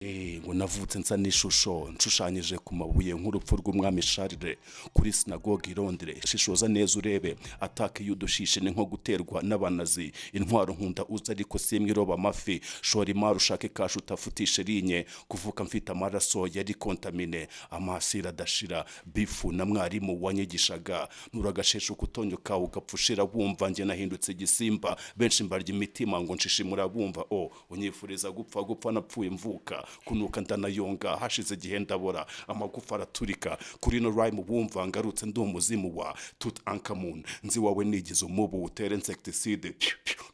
ngo navutse nsa n'ishusho nshushanyije ku mabuye nk'urupfu rw'umwami Charles kuri sinagogi Londres. Shishoza neza urebe atake y'udushishe ni nko guterwa n'abanazi. Intwaro nkunda uza ariko simwe iroba amafi. Shora imari ushake kashi utafutishe rinye. Kuvuka mfite amaraso yari kontamine. Amasira adashira bifu na mwarimu wanyigishaga. Nuragashesha kutonyoka ugapfushira bumva nge nahindutse gisimba. Benshi mbarya imitima ngo nshishimura bumva. Unyifuriza gupfa napfuye mvuka. Kunuka ndanayonga hashize gihe ndabora amagufa araturika kuri no rhyme bumva ngarutse ndi umuzimu wa Tutankhamun. Nzi wawe nigize umubu utere insecticide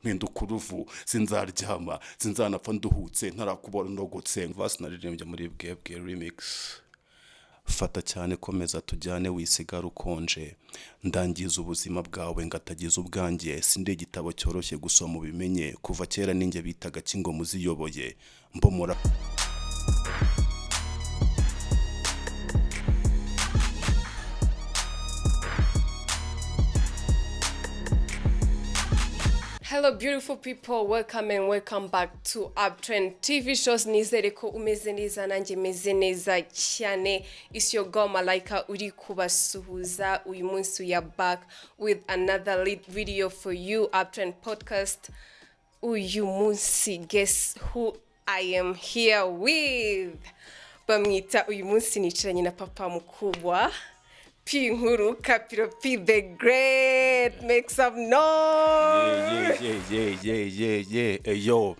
mpinda kuruvu sinzaryama sinzanapfa nduhutse ntarakubona ndogotse. Verse naririmbye muri BWE remix. Fata cyane komeza tujyane wisigara ukonje. Ndangiza ubuzima bwawe ngatagiza ubwanjye. Sinde igitabo cyoroshye gusoma ubimenye. Kuva kera ninjye bitaga kingo muziyoboye mbomora. Hello beautiful people, welcome and welcome back to UPTREND TV shows. Nizere ko umeze neza nanjye meze neza cyane. It's your girl Malaika uri kubasuhuza. Uyu munsi we are back with another lit video for you, UPTREND podcast. Uyu munsi, guess who I am here with? Bamwita uyu munsi nicaranye na papa mukubwa P nkuru Kapiro P the great. Make some noise. Yeah. Yo.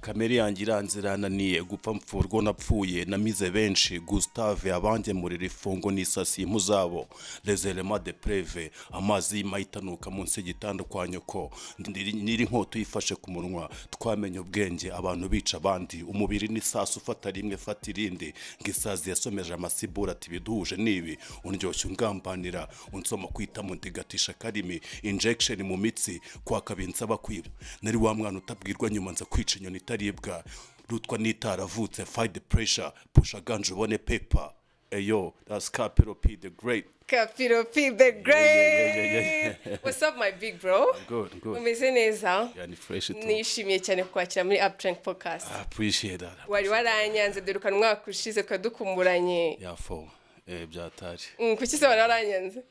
Kamere yanjye iranzirananiye gupfa mfurwo napfuye namize benshi. Gustave abanjye muri rifungo n'isasi impu zabo. Les éléments de preuve amazi y'imahitanuka munsi y'igitanda kwa nyoko. Niri nkoto yifashe ku munwa. Twamenye ubwenge abantu bica abandi. Umubiri n'isasi ufata rimwe fata irindi. Ngisazi yasomeje amasibura ati biduhuje nibi. Undyoshye ungambanira unsoma kwita mu ndigatisha karimi. Injection mu mitsi kwa kabinsaba kwiba. Nari wa mwana utabwirwa nyuma nza kwica inyoni taribwa rutwa nitaravutse. Fight the pressure pusha ganje ubone paper. Yo, that's Kapiro P the great. Kapiro P the great. Yeah. What's up my big bro? Good. Umeze neza? Yeah, ni fresh too. Nishimiye cyane kukwakira muri UPTREND podcast. I appreciate that. Wari waranyanze deruka mwaka ushize twadukumburanye. Yeah, byatari. Kuki se wari waranyanze?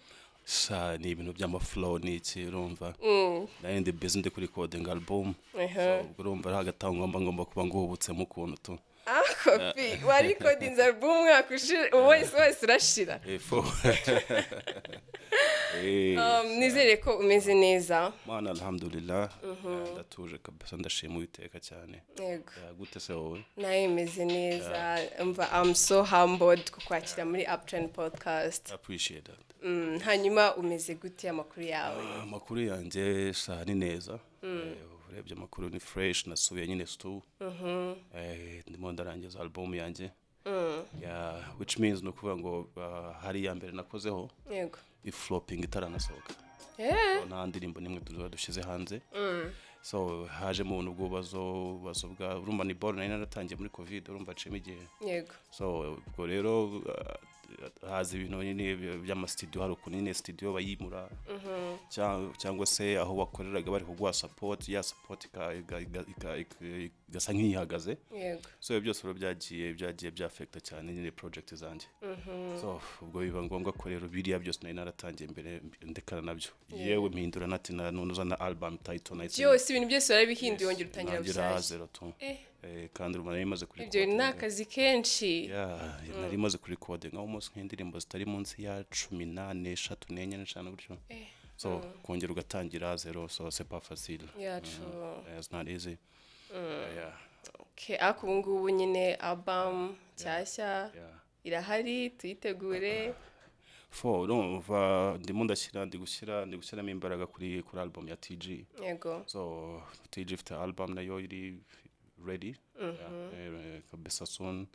Sa ni ibintu by'amaflow n'iki urumva. Nari ndi busy ndi kuri recording album. So urumva hagatanga ngomba kuba nguhubutse mu kuntu tu. Kopi wari recording album mwaka ushize wese urashira. Nizere ko umeze neza. Mana alhamdulillah. Ndatuje kabisa ndashima Uwiteka cyane. Yego. Gute se wowe? Naye meze neza. I'm so humbled kukwakira muri UPTREND podcast. I appreciate that. Hanyuma umeze gute amakuru yawe? Amakuru yanjye ni neza. Urebye amakuru ni fresh nasubiye nyine stu. Ndimo ndarangiza album yanjye. Yeah, which means no kuvuga ngo hari ya mbere nakozeho. Yego. Flopping itaranasohoka. Nta ndirimbo nimwe dushize hanze. So haje mu nubwo bazo bwa urumva ni ball nari naratangiye muri covid urumva ceme igihe. Yego. So ubwo rero haza ibintu nyine by'ama studio hari ukunine studio bayimura. Cyangwa se aho bakoreraga bari kugwa support ya support gasa nk'ihagaze. Yego. So byose byagiye byafecta cyane nyine project zanjye. So ubwo biba ngombwa ko rero biriya byose nari naratangiye mbere ndekana nabyo. Yewe mpindura nati nuzana album title night. Byose ibintu byose warabihinduye wongera utangira bushyashya. Kandi urumva nari imaze kuri ibyo ni akazi kenshi. Nari imaze kuri recording almost nk'indirimbo zitari munsi ya 18 3 gutyo. So kongera ugatangira zero, so c'est pas facile. Yeah, true. It's not easy. Okay, ubu nyine album cyashya irahari tuyitegure. Urumva ndimo ndi gushyiramo imbaraga kuri album ya TG. Yego. So TG ifite album nayo iri ready. Kabisa soon.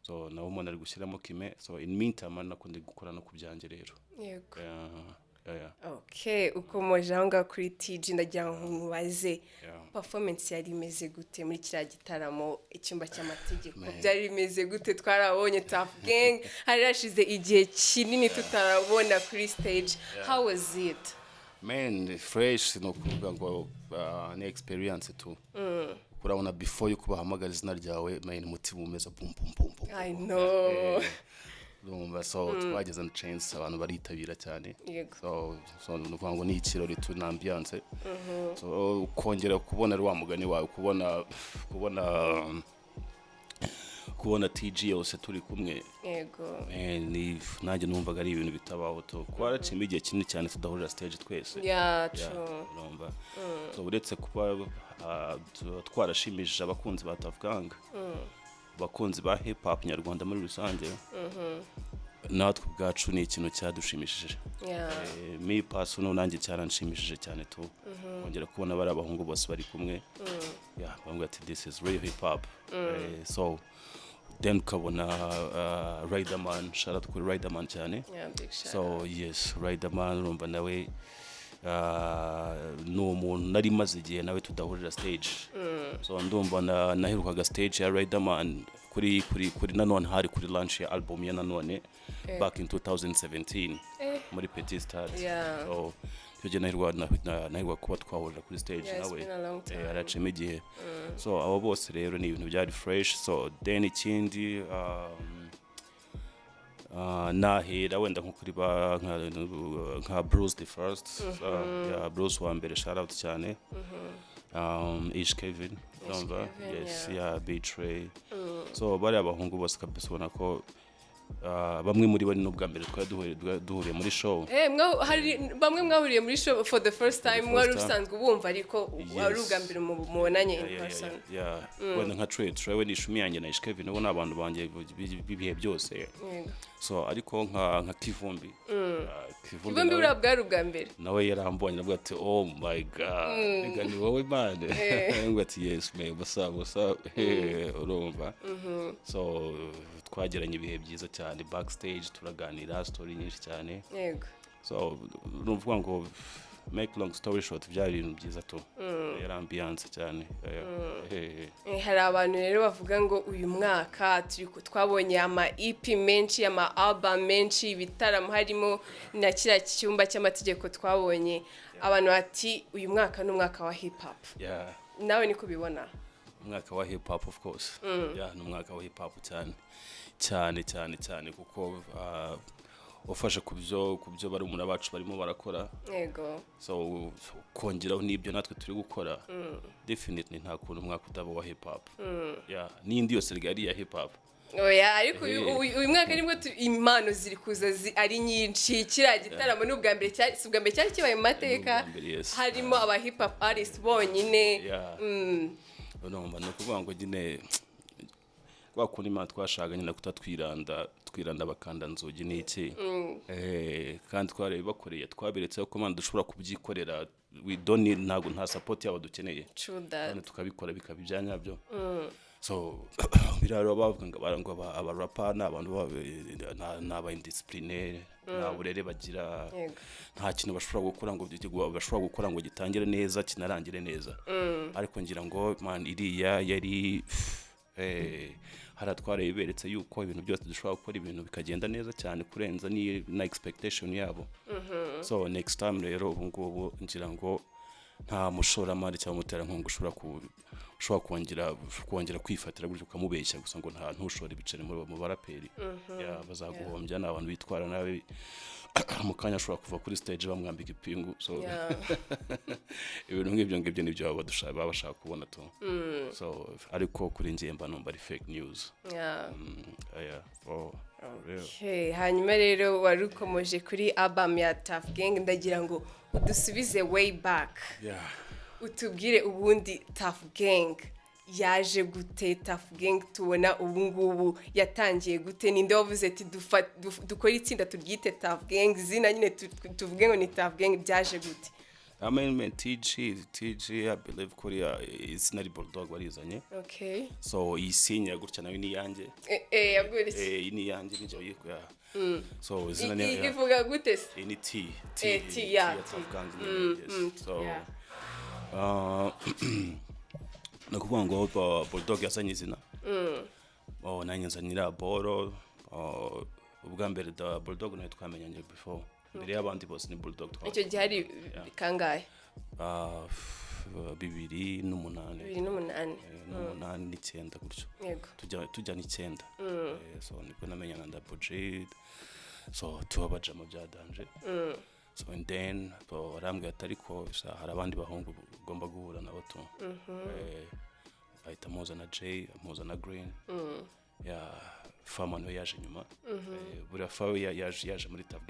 So nawo umuntu ari gushyiramo kime. So in meantime nakundi gukorana ku byanjye rero. Yego. Okay, ukomoje aho kuri TG ndagira ngo mubaze performance yari imeze gute muri kiriya gitaramo icyumba cy'amategeko? Byari bimeze gute? Twarabonye TUFF gang hari rashize igihe kinini tutarabona kuri stage. How was it? Man, fresh no kuvuga ngo ni experience tu. urabona before yuko bahamagara izina ryawe main mutima umeza bum bum bum bum. I know. Urumva so twageze na chance abantu baritabira cyane. Yego. So nuvuga ngo ni ikirori tuna ambiance. So kongera kubona rwa mugani wawe kubona TG yose turi kumwe. Yego. Ni nanjye numvaga ari ibintu bitabaho to kwaracimba igihe kinini cyane tudahurira stage twese. Yeah, true. Urumva. So uretse kuba twarashimishije abakunzi ba TUFF Gang. Abakunzi ba hip hop nyarwanda muri rusange. Natwe ubwacu ni ikintu cyadushimishije. Me personal nanjye cyaranshimishije cyane to kongera kubona bari abahungu bose bari kumwe. Bamwe ati this is real hip hop. So then kabona Riderman, shout out to Riderman cyane. Big shout so yes, Riderman urumva nawe no umuntu nari maze igihe nawe tudahurira stage. So ndumva naherukaga stage ya Riderman kuri nanone hari kuri launch ya album ya nanone back in 2017 muri Petit Stade. So tujye nahirwa kuba twahurira kuri stage nawe araceme igihe. So abo bose rero ni ibintu byari fresh. So then ikindi nahera wenda nko kuri nka Bruce the first. Bruce wa mbere shout out cyane. Ish Kevin number yes BWE. So bari abahungu bose kabisa ubona ko bamwe muri bo ni n'ubwa mbere duhuriye muri show. Hari bamwe mwahuriye muri show for the first time mwari usanzwe ubumva ariko ari ubwa mbere mubonanye in person. Wenda nka Trey we ni ishumi yanjye na Ish Kevin ubu n'abantu banjye bibihe byose. So ariko nka Kivumbi. Kivumbi bwari ubwa mbere. Nawe yarambonye navuga ati oh my god niga ni wowe man. Ngo ati yes me basa urumva. So twageranye ibihe byiza cyane backstage turaganira story nyinshi cyane. Yego. So nuvuga ngo make long story short byari ibintu byiza to yari ambiance cyane. Hari abantu rero bavuga ngo uyu mwaka twabonye ama EP menshi ama album menshi ibitaramo harimo na kira cyumba cy'amategeko twabonye abantu bati uyu mwaka n'umwaka wa hip hop. Nawe niko bibona? Umwaka wa hip hop of course. N'umwaka wa hip hop cyane kuko ufashe kubyo bari umuntu abacu barimo barakora. Yego. So kongeraho nibyo natwe turi gukora. Definitely nta kuntu umwaka utaba wa hip hop. N'indi yose rigari ya hip hop. Ariko uyu mwaka nibwo impano ziri kuza ari nyinshi. Kira gitaramo n'ubwa mbere cyari kibaye mu mateka. Harimo aba hip hop artists bonyine. Urumva no kuvuga ngo nyine wakuni ma twashaganye na kutatwiranda bakanda nzogi n'iki. Kandi tware bakoreye twaberetse ko man dushobora kubyikorera we don't need nta support yabo dukeneye. Kandi tukabikora bikabibyanya byo. So biraro bavuga ngo aba rapper n'abantu n'aba indiscipline nta burere bagira. Nta kintu bashobora gukora ngo gitangire neza kinarangire neza. Ariko ngira ngo man iriya yari haratware iberetse yuko ibintu byose dushobora gukora ibintu bikagenda neza cyane kurenza ni na expectation yabo. So next time rero ubu ngubu ngira ngo nta mushoramari cyangwa umuterankunga ushobora kongera kwifatira gutyo ukamubeshya gusa ngo nta ntushora ibiceri mu baraperi. Bazaguhombya n'abantu bitwara nawe mu kanya ashobora kuva kuri stage bamwambika ipingu. So ibintu nk'ibyo nibyo bashaka kubona to. So ariko kuri njye mba numva ari fake news. Hanyuma rero warukomoje kuri album ya TUFF Gang ndagira ngo udusubize way back. Utubwire ubundi TUFF Gang yaje gute? TUFF Gang tubona ubu ngubu yatangiye gute? Ninde wavuze ati dukora itsinda turyite TUFF Gang zina nyine tuvuge ngo ni TUFF Gang byaje gute? I mean TG I believe Korea is not bulldog warizanye. Okay. So isinya gutya nawe ni yanjye. Yabwirije. Ni yanjye nijo yiko ya. So zina ni ivuga gute se? Ni T ya TUFF Gang. So nakuvuga ngo bulldog yasanye izina. Nanjye nzanira boro. Ubwa mbere da bulldog nayo twamenyanye before. Mbere y'abandi bose ni bulldog icyo gihe hari kangahe? 2008 2008 n'icyenda gutyo tujya n'icyenda so nibwo namenyana na BWE so tubabajamo byadanje so and then barambwira ati ariko hari abandi bahungu ugomba guhura nabo tu ahita muzana Jay muzana Green Fama no yaje nyuma buriya Fawe yaje muri TUFF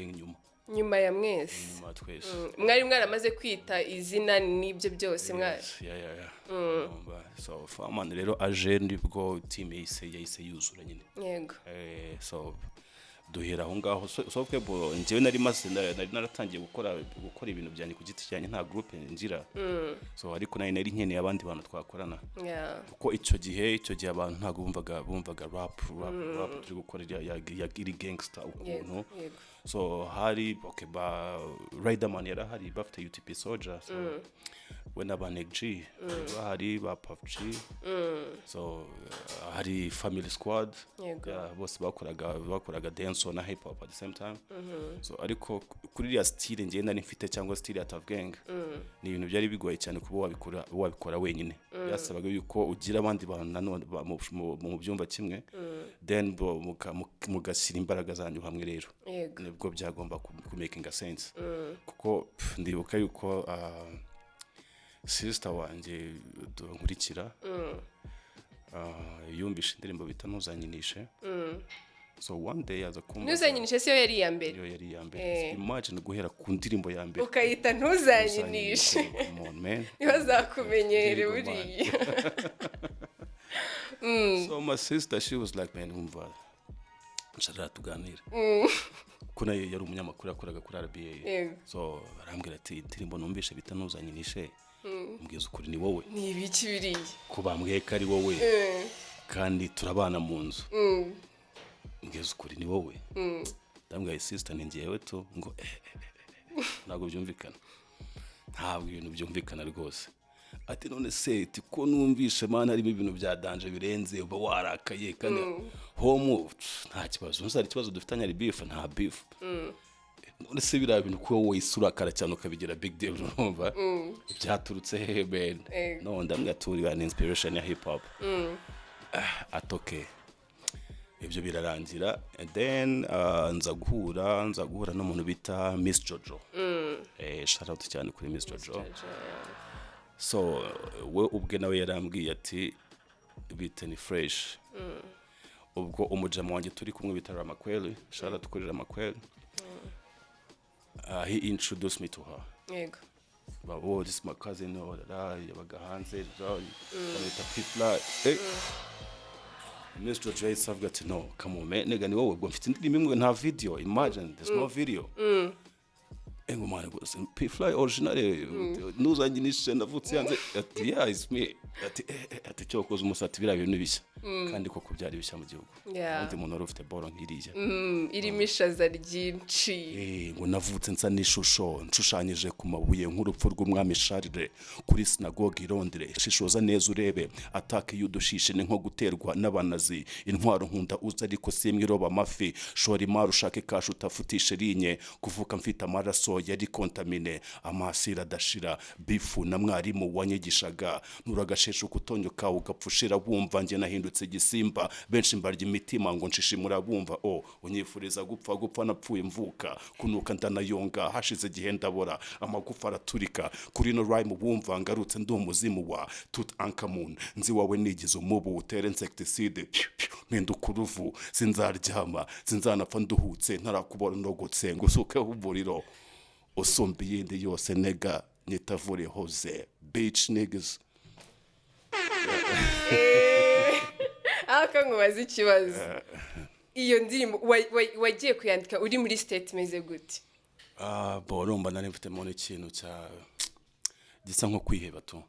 nyuma ya mwese nyuma twese mwari mwaramaze kwita izina n'ibyo byose mwari so Fama rero aje ndibwo team yahise yuzura nyine yego so duhera aho ngaho so kwebo njyewe nari naratangiye gukora ibintu byane ku giti cyane nta group ngira so ariko nari nkeneye abandi bantu twakorana kuko icyo gihe abantu ntago bumvaga rap turi gukora ya gangster ukuntu so hari ba Riderman yarahari bafite UTP Soldier so when Abaneg G hari ba Puff G so hari Family Squad bose bakoraga dance na hip hop at the same time so ariko kuri ya style ngiye nari mfite cyangwa style ya TUFF gang ni ibintu byari bigoye cyane kuba wabikora wenyine yasabaga yuko ugira abandi bantu nanone mu byumba kimwe then mugashyira imbaraga zanyu hamwe rero nibwo byagomba ku making sense kuko ndibuka yuko sister wanjye nkurikira yumvishe indirimbo bita ntuzanyinishe so one day aza kumva ntuzanyinishe siyo yari iya mbere imagine guhera ku ndirimbo ya mbere ukayita ntuzanyinishe ntibazakumenyere buriya so my sister she was like man umva nshaka tuganira kuna yari umunyamakuru yakoraga kuri RBA so barambwira ati indirimbo numvishe bita ntuzanyinishe mbwiza ukuri ni wowe ni ibiki biriye kubambwiye ko ari wowe kandi turabana mu nzu mbwiza ukuri ni wowe ndambwiye sister ni njyewe tu ngo ntabwo byumvikana ntabwo ibintu byumvikana rwose ati none se ko numvishe mana harimo ibintu byadanje birenze uba warakaye kandi homo nta kibazo nsari ikibazo dufitanye ari beef nta beef none se bira bintu ko wowe isurakara cyane ukabigira big deal urumva byaturutse hehe ben no ndamwe aturi an inspiration ya hip hop atoke ibyo birarangira and then nza guhura n'umuntu bita Miss Jojo shout out cyane kuri Miss Jojo so we ubwe nawe yarambwiye ati bite ni fresh ubwo umujama wanjye turi kumwe bitara Makweli shout out kuri Makweli he introduced me to her yego oh this is my cousin yabaga hanze bita FLA Miss Jojo savuga ati no come on man nigga ni wowe ubwo mfite indirimbo imwe nta video imagine there's no video ngo mwana gose FLA original ntuzanyinishe ndavutse yanze ati yeah it's me ati cyokoza umusati bira bintu bishya kandi koko byari bishya mu gihugu undi muntu wari ufite boro nkiriya irimo ishaza ryinshi ngo navutse nsa n'ishusho nshushanyije ku mabuye nk'urupfu rw'umwami Charles kuri synagogue i Londres shishoza neza urebe atake y'udushishe ni nko guterwa n'abanazi intwaro nkunda uza ariko simwe roba amafi shora imari ushake kashi utafutishe rinye kuvuka mfite amaraso yari kontamine amasira dashira bifu na mwarimu wanyigishaga nuragashesha kutonyoka ugapfushira wumva nge nahindutse gisimba benshi mbarya imitima ngo nshishimura bumva unyifuriza gupfa napfuye mvuka kunuka ndanayonga hashize gihe ndabora amagufa araturika kuri no rhyme bumva ngarutse ndi umuzimu wa Tutankhamun nzi wawe nigize umubu utere insecticide mpinduka uruvu sinzaryama sinzanapfa nduhutse ntarakubora ndogotse ngusuke uburiro usumba yindi yose nega nitavure hoze bitch niggas akangubaza ikibazo iyo ndirimbo wagiye kuyandika uri muri state meze gute boromba nari mfite mu ikintu cya gisa nko kwiheba tu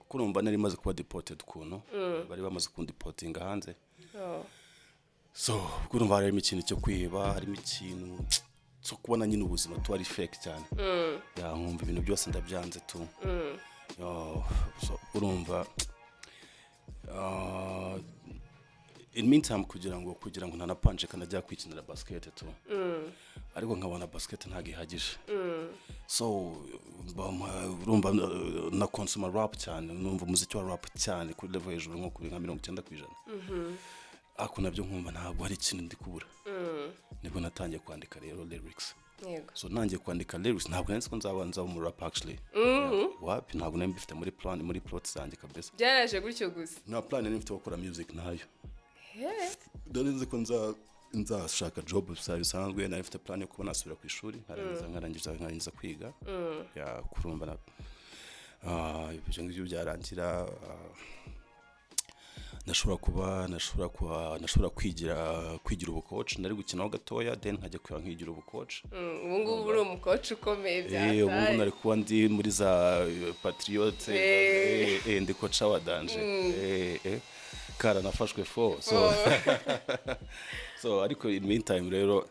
kurumva nari maze kuba deported kuntu bari bamaze kundiportinga hanze so kurumva hari ikintu cyo kwiheba harimo ikintu so kubona nyine ubuzima tu ari fake cyane nkumva ibintu byose ndabyanze tu so urumva in meantime kugira ngo ntanapanje kanajya kwikinira basket tu ariko nkabona basket ntago ihagije so urumva na consumer rap cyane numva umuziki wa rap cyane kuri level hejuru nko kuri nka 90%. Ako nabyo nkumva ntabwo hari ikintu ndi kubura. Nibwo natangiye kwandika rero lyrics. Yego. So nangiye kwandika lyrics ntabwo nzi ko nzabanza mu rap actually. Wapi ntabwo nari mbifite muri plan muri plot zanjye kabisa. Byaraje gutyo gusa. Na plan nari mfite gukora music nayo. Ndarinze ko nzashaka job bisanzwe nari mfite plan yo kubona asubira ku ishuri nkarangiza kwiga. Ya kurumva na ibyo ngibyo byarangira nashobora kwigira ubucoach nari gukinaho gatoya then nkajya kwigira ubucoach. Ubu ngubu uri umucoach ukomeye byatari. Ubu nari kuba ndi muri za patriote ndi coach wa danje. Kara nafashwe so ariko in meantime rero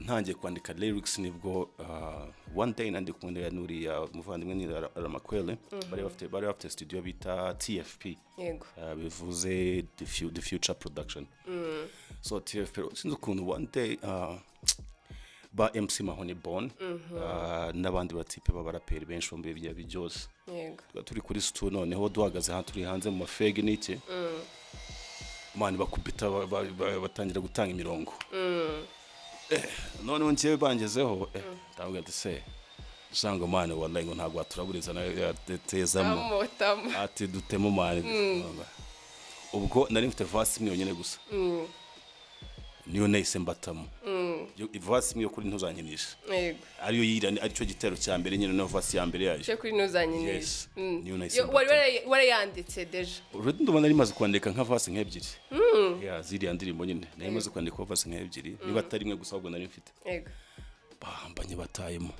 ntangiye kwandika lyrics nibwo one day nandi kumwe ya nuri muvandimwe ni Ramakwele bari after studio bita TFP. Yego. Bivuze the future production. So TFP sinzi ukuntu one day ba MC Mahoni Bon n'abandi batipe b'abaraperi benshi bo mbere byose. Yego. Turi kuri studio noneho duhagaze hano turi hanze mu mafege n'iki. Mani bakubita batangira gutanga imirongo. None ngiye bangezeho ndavuga ati se usanga mane wallahi ngo ntabwo aturaburiza na tezamo ati dutemo mane. Ubwo nari mfite verse imwe yonyine gusa niyo nahise mbatamo verse imwe yo kuri ntuzanyinisha. Yego. Ariyo yirani aricyo gitero cya mbere nyine no verse ya mbere yayo cyo kuri ntuzanyinisha. Niyo nahise wari yanditse deja uretse ndumva nari maze kwandika nka verse nk'ebyiri. Ya ziri andirimbo nyine nari maze kwandika verse nk'ebyiri niba atari imwe gusa ahubwo nari mfite. Yego. Bambanye batayemo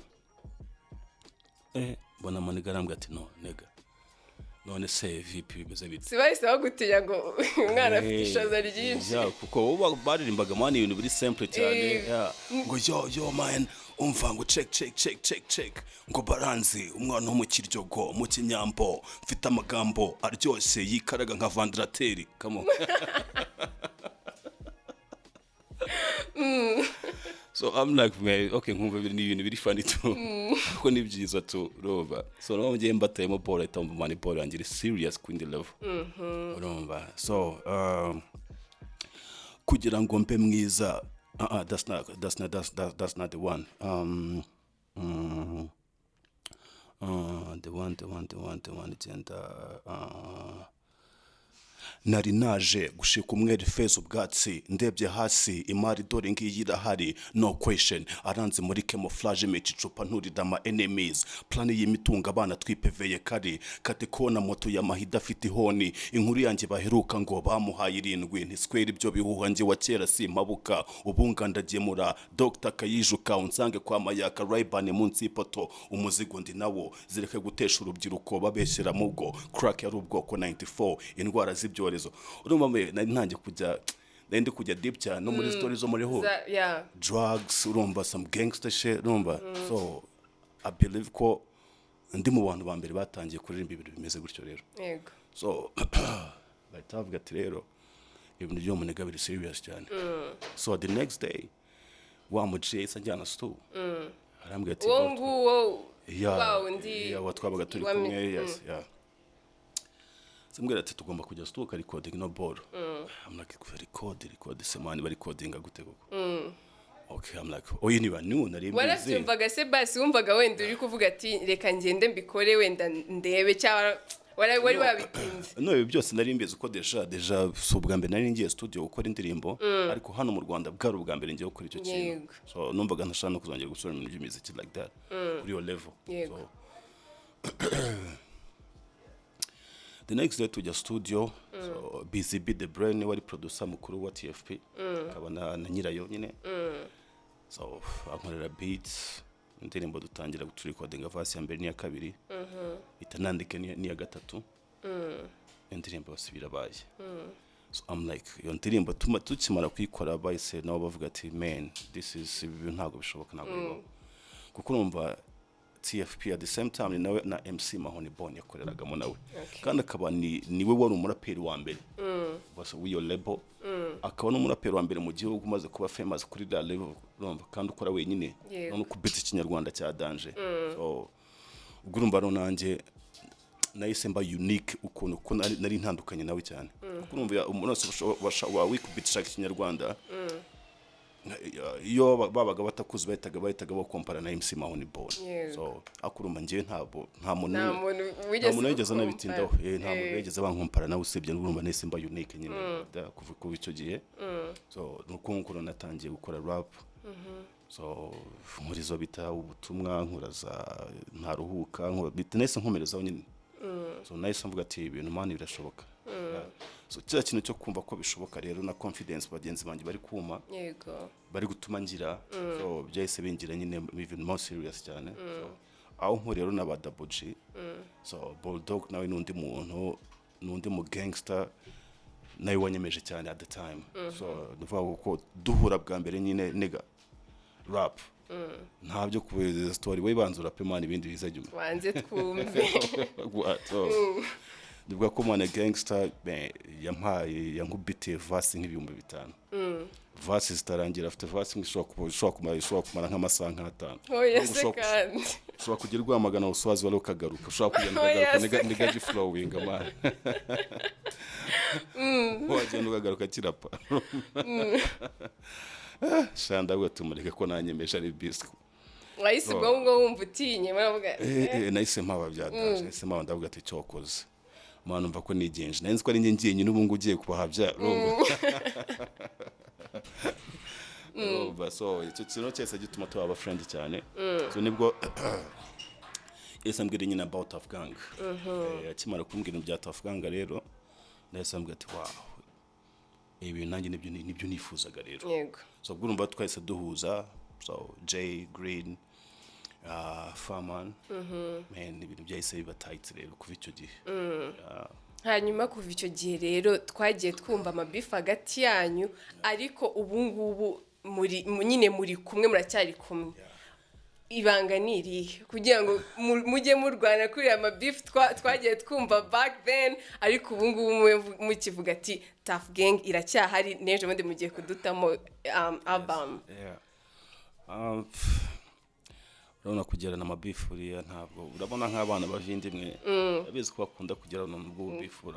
mbona maniga arambwira ati no nega none se VP bimeze bite. Sibahise bagutinya ngo umwana afite ishaza ryinshi. Ya kuko baririmbaga mani ibintu biri simple cyane. Ngo yo man umva ngo check ngo baranzi umwana wo mu Kiryogo mu Kinyambo mfite amagambo aryoshye yikaraga nka vandrateri kamo. So I'm like man okay nkumva ni ibintu biri funny too. Ko ni byiza to roba. So no ngiye mbatayemo ball itamva mani ball yangira serious queen level. Urumva. So kugira ngo mbe mwiza that's not the one. The one agenda nari naje gushika umwere feza ubwatsi ndebye hasi imari dore ngiyi irahari no question aranze muri camouflage mechicupa nturida ama enemies plan y'imitunga abana twipeveye kare kate kona moto ya mahida afite honi inkuru yanjye baheruka ngo bamuhaye 7 ntiswera ibyo bihuha nje wa kera si mabuka ubunga ndagemura Dr Kayijuka unsange kwa mayaka Raibane munsi ipoto umuzigo ndi nawo zireke gutesha urubyiruko babeshyera mubwo crack ya rubwoko 94 indwara z'ibyorezo. Urumva mbe ntangiye kujya ndi kujya deep cyane no muri stories zo muri ho drugs urumva some gangster shit urumva. So I believe ko ndi mu bantu ba mbere batangiye kuririmba ibintu bimeze gutyo rero. Yego. So batavuga ati rero ibintu byo munega biri serious cyane. So the next day wa mujye sanjana stu arambwira ati wow ndi watwabaga turi kumwe. Yes Simbwira ati tugomba kujya stuka recording no ball. I'm like record semani bari recordinga gute koko. Okay I'm like oyi niba new nari mbizi. Warabyumvaga se basi wumvaga wenda uri kuvuga ati reka ngende mbikore wenda ndebe cyangwa wari wabitinze. No ibi byose nari mbizi uko deja subwa mbere nari ngiye studio gukora indirimbo ariko hano mu Rwanda bwari ubwa mbere ngiye gukora icyo kintu. So numvaga ntashaka no kuzongera gusura mu music like that kuri your level. So the next day tujya studio. So BCB the brain wari producer mukuru wa TFP akabana na nyirayo nyine. So ankorera beats indirimbo dutangira guturecordinga verse ya mbere n'iya kabiri itanandike n'iya gatatu indirimbo basubira baye. So I'm like yo ndirimbo tukimara kuyikora bayise nabo bavuga ati man this is ntago bishoboka ntago bibaho kuko urumva TFP at the same time nawe na MC Mahoni Bon yakoreragamo nawe kandi akaba niwe wari umuraperi wa mbere w'iyo label akaba n'umuraperi wa mbere mu gihugu umaze kuba famous kuri da level urumva kandi ukora wenyine no kubita ikinyarwanda cya danje so ubwo urumva no nanjye nahise mba unique ukuntu ko nari ntandukanye nawe cyane kuko urumva umuntu wese wikubitisha ikinyarwanda iyo babaga batakuzi bahitaga bakompara na MC Mahoni Bon so akuruma ngiye nta muntu wigeze nabitindaho nta muntu wigeze bankompara nawe usibye urumva nese mba unique nyine kuva icyo gihe so nuko natangiye gukora rap so muri zo bita ubutumwa nkuraza ntaruhuka nese nkomerezaho nyine so nahise mvuga ati ibintu mani birashoboka so cya kintu cyo kumva ko bishoboka rero na confidence bagenzi banjye bari kuma bari gutuma ngira so byahise bingira nyine even more serious cyane so aho nko rero na BWE so Bulldog nawe n'undi mu gangster nawe wanyemeje cyane at the time so ndavuga ko duhura bwa mbere nyine nega rap ntabyo kubeza story we banzura pe man ibindi bizajyuma wanze twumve Ndibuka ko mwana gangster yankubitiye verse nk'ibihumbi 5 verse zitarangira afite verse ishobora kumara nk'amasaha nk'atanu kandi ushobora kugira rwamagana uswazi wari ukagaruka ushobora kugenda nigaji flowing man wagenda ukagaruka kirapa shanda gwatumureka ko nanyemesha ari bisco wahise ubwo wumva utinye muravuga nahise mpaba byadaje nahise mpaba ndavuga ati cyokoze mwana umva ko nigenje nanzi ko ari njye ngiye nyine ubu ngugiye kubahabya so icyo kintu cyose gituma tuba friend cyane so nibwo mbwira nyine about TUFF gang akimara kumbwira ibya TUFF gang rero nahise mbwira ati wow ibi nanjye nibyo nifuzaga rero so urumva twahise duhuza so Jay Green Farman man ibintu byahise biba tight rero kuva icyo gihe hanyuma kuva icyo gihe rero twagiye twumva amabifu hagati yanyu ariko ubu ngubu muri kumwe muracyari kumwe ibanga ni irihe kugira ngo mujye murwana kuri aya mabifu twagiye twumva back then ariko ubu ngubu mukivuga ati TUFF gang iracyahari n'ejo bundi mugiye kudutamo album urabona kugerana amabifu uriya ntabwo urabona nk'abana bavindimwe abizi ko bakunda kugerana n'ubwo bifu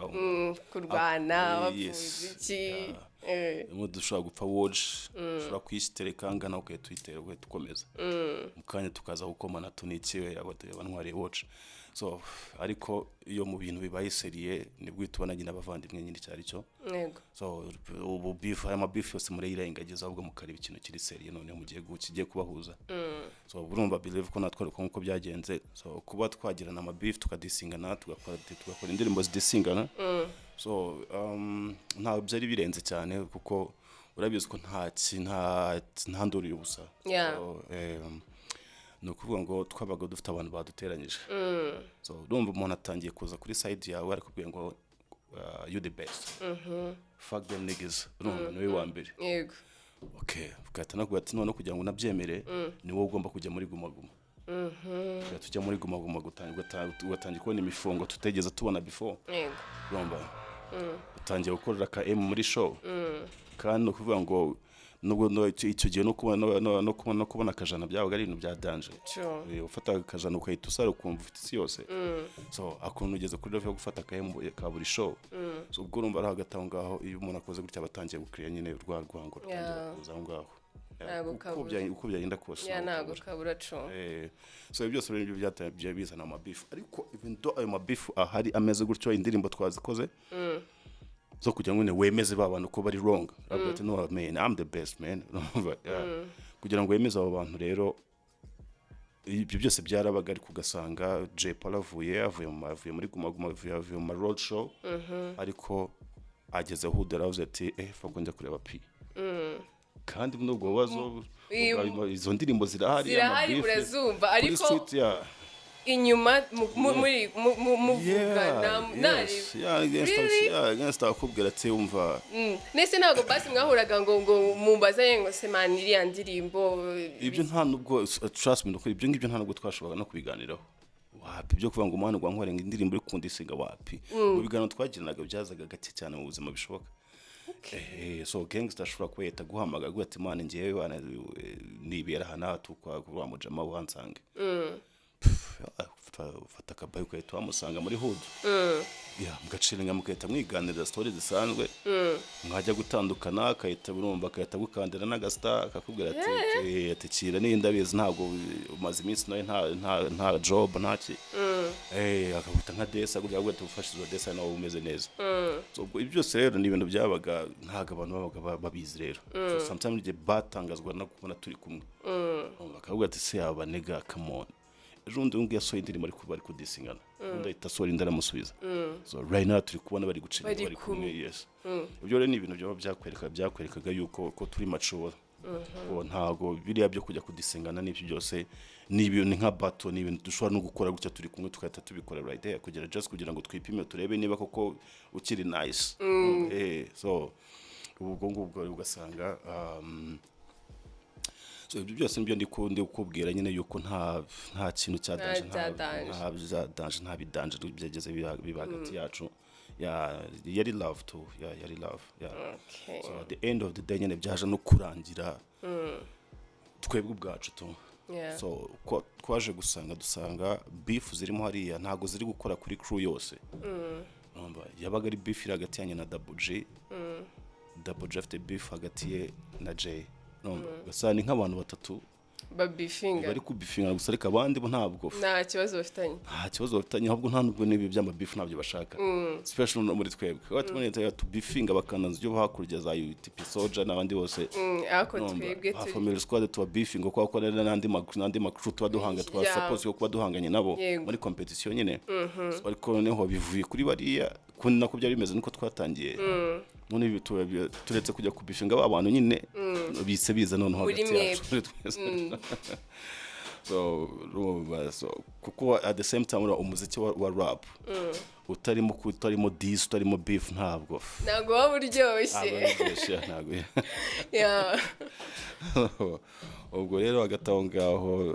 kurwana bavuze iki dushobora gupfa watch dushobora kwisitereka ngana uko tuyitera uko tukomeza mukanya tukaza gukomana tunikiwe abantwariye watch so ariko iyo mu bintu bibaye seriye nibwo tubona nyine abavandimwe nyine cyari cyo so ubu beef aya mabifu yose muri irengageza ahubwo mukareba ikintu kiri seriye none mugiye kubahuza so urumva believe ko natwe uko byagenze so kuba twagirana amabifu tukadisingana tugakora indirimbo zidisingana so nta byari birenze cyane kuko urabizi ko nta nduriye ubusa no kuvuga ngo twabaga dufite abantu baduteranyije so urumva umuntu atangiye kuza kuri side yawe ari kubwira ngo you the best fuck them niggas urumva niwe wa mbere yego okay ukatana ati none kugira ngo nabyemere ni wowe ugomba kujya muri gumaguma tujya muri gumaguma gutangira kubona imifungo tutegeza tubona before yego urumva utangiye gukorera ka M muri show kandi no kuvuga ngo nubwo icyo gihe no kubona akajana byabaga ari ibintu bya danger ufata akajana ukahita usara ukumva ufite isi yose so akuntu ugeze kuri level yo gufata ka buri show so ubwo urumva ari hagati aho ngaho iyo umuntu akoze gutya batangiye gukiriya nyine rwango ruza aho ngaho uko byagenda kose ntago kabura so ibyo byose rero byatangiye bizana amabifu ariko even though ayo mabifu ahari ameze gutyo indirimbo twazikoze so kugira ngo wemeze babantu ko bari wrong ati no man I'm the best man kugira ngo wemeze abo bantu rero ibyo byose byarabaga ari kugasanga Jay Paul avuye muri gumaguma avuye mu road show ariko ageze aho daravuze ati fago njya kureba P kandi nubwo bazo izo ndirimbo zirahari urazumva ariko inyuma muvugana against akubwira ati umva nese ntago basi mwahuraga ngo mumbaza yengo semana iriya ndirimbo ibyo nta nubwo trust me ibyo ngibyo nta nubwo twashoboraga no kubiganiraho wapi byo kuvuga ngo umwana gwankorenga indirimbo uri kundisiga wapi mu biganiro twagiranaga byazaga gake cyane mu buzima bishoboka So gangster ashobora kweta guhamagara gute man ngiye wana nibera hana tukwa kwa mujama wansange fata kabaye kweta wamusanga muri hood mugaciringa mukahita mwiganirira stories zisanzwe mwajya gutandukana akahita burumva akahita gukandira n'agasta akakubwira ati kira n'indabizi ntabwo umaze iminsi nawe nta job ntaki akaguta nka desa kugira ngo tufashizwe desa nawe umeze neza so ibyo byose rero ni ibintu byabaga ntago abantu babaga babizi rero so sometimes je batangazwa no kubona turi kumwe akavuga ati se aba nega come on rundi ungi yasohoye indirimbo ariko bari kudisingana ndahita sohora indaramusubiza so right now turi kubona bari gucira bari kumwe yes ibyo rero ni ibintu byo byakwerekaga yuko ko turi mature ntago biriya byo kujya kudisingana n'ibyo byose ni ibintu nka battle ni ibintu dushobora no gukora gutya turi kumwe tukahita tubikora right there kugira ngo twipime turebe niba koko ukiri nice so ubwo ngubwo ugasanga so ibyo byose nibyo ndi ukubwira nyine yuko nta kintu cya danger nta bidanje byageze biba hagati yacu yari love too yari love okay. So at the end of the day nyine byaje no kurangira twebwe ubwacu tu so twaje dusanga beef zirimo hariya ntago ziri gukora kuri crew yose yabaga ari beef iri hagati yanjye na WG WG afite beef hagati ye na Jay gasa ni nk'abantu batatu babifinga bari kubifinga gusa ariko abandi bo ntabwo nta kibazo bafitanye ahubwo nta nubwo nibi byama beef nabyo bashaka special muri twebwe batubonye tubifinga bakananza ibyo hakurya za UTP Soldier n'abandi bose ako twebwe turi family squad tuba beefing ko akora n'andi makuru tuba duhanga twa suppose yo kuba duhanganye nabo muri competition nyine ariko noneho bivuye kuri bariya kundi nako byari bimeze niko twatangiye none ibi turetse kujya kubifinga abantu nyine bise biza noneho hagati yacu so kuko at the same time umuziki wa rap utarimo diss utarimo beef ntabwo waba uryoshye ubwo rero hagataho ngaho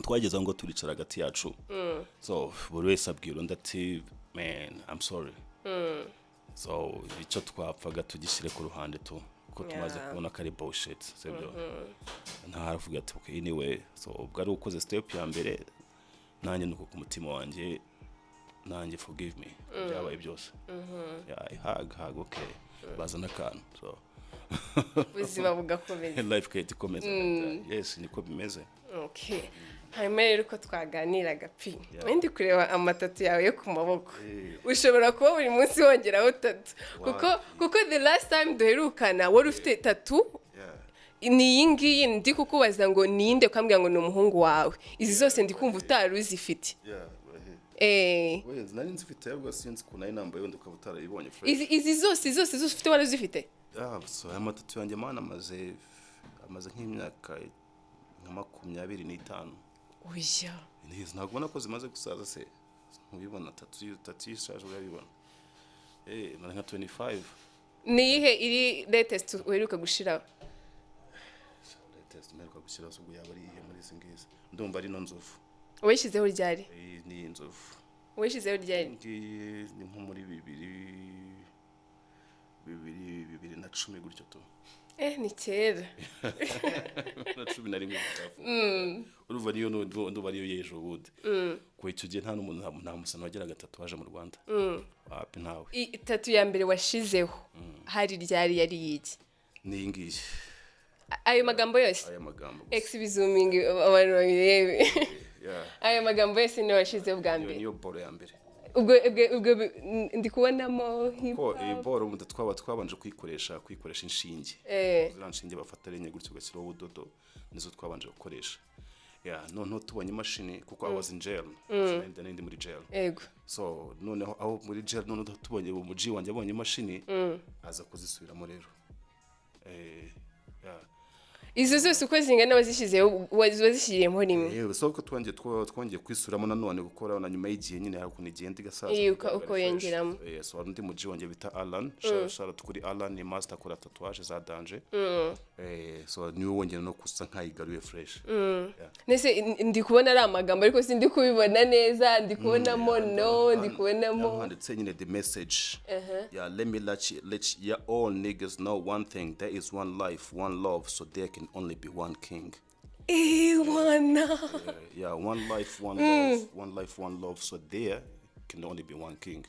twageze ngo turicara hagati yacu so buri wese abwira undi ati man I'm sorry so icyo twapfaga tugishyire ku ruhande tu ko tumaze kubona kari bullshit sebyo ntavuga ati okay anyway so ubwo ari ukoze step ya mbere nanjye nuko ku mutima wanjye nanjye forgive me byabaye byose hug okay bazana akantu so ubuzima bugakomeza life kate ikomeza yes niko bimeze okay hanyuma rero ko twaganiraga pi ndi kureba amatatu yawe yo ku maboko ushobora kuba buri munsi wongeraho tatu kuko the last time duherukana wari ufite tatu ni iyi ngiyi ndi kukubaza ngo ninde ukambwira ngo ni umuhungu wawe izi zose ndi kumva utari uzifite nari nzifite ahubwo sinzi ko nayo nambaye wenda ukaba utarayibonye izi zose ufite wari uzifite so aya matatu yanjye mana amaze nk'imyaka nka 25 oya ntabwo ubona ko zimaze gusaza se ntubibona tatu y'ishaje urabibona nari nka 25 ni ihe iri latest uheruka gushiraho latest meruka gushiraho so yaba ari ihe muri singiza ndumva ari no nzovu wishyizeho ryari ni inzovu wishyizeho ryari ni nko muri 2010 gutyo to ni kera na 11 uruva niyo ndumva ariyo yejo bude ko icyo gihe nta musano wageraga tatuwaje mu Rwanda wapi ntawe itatu ya mbere washizeho hari ryari yari yiki ni ngiye ayo magambo yose exhibizuming abantu babirebe ayo magambo yose ni washizeho bwa mbere niyo boro ya mbere ubwo ndi kubonamo hip hop boro mu twabanje kwikoresha inshinge ziranshinge bafata renye gutyo gashyiraho ubudodo nizo twabanje gukoresha no tubonye imashini kuko I was in jail ndi muri jail yego so noneho aho muri jail none tubonye umuji wanjye abonye imashini aza kuzisubiramo rero izo zose uko zingana wazishyiriyemo rimwe yewe soko twongeye kwisuramo nanone gukora na nyuma y'igihe nyine hari ukuntu igenda igasaza uko yongeramo so undi muji wongeye bita Alan shout kuri Alan ni master akora tatuage za danger so niwe wongeye no kusa nkayigaruye fresh nese ndi kubona ari amagambo ariko sindi kubibona neza ndi kubonamo no ndi kubonamo handitse nyine the message yeah let me let you all niggas know one thing, there is one life, one love, so there can only be one king. Yeah, one life, one love, one life, one love, so there can only be one king.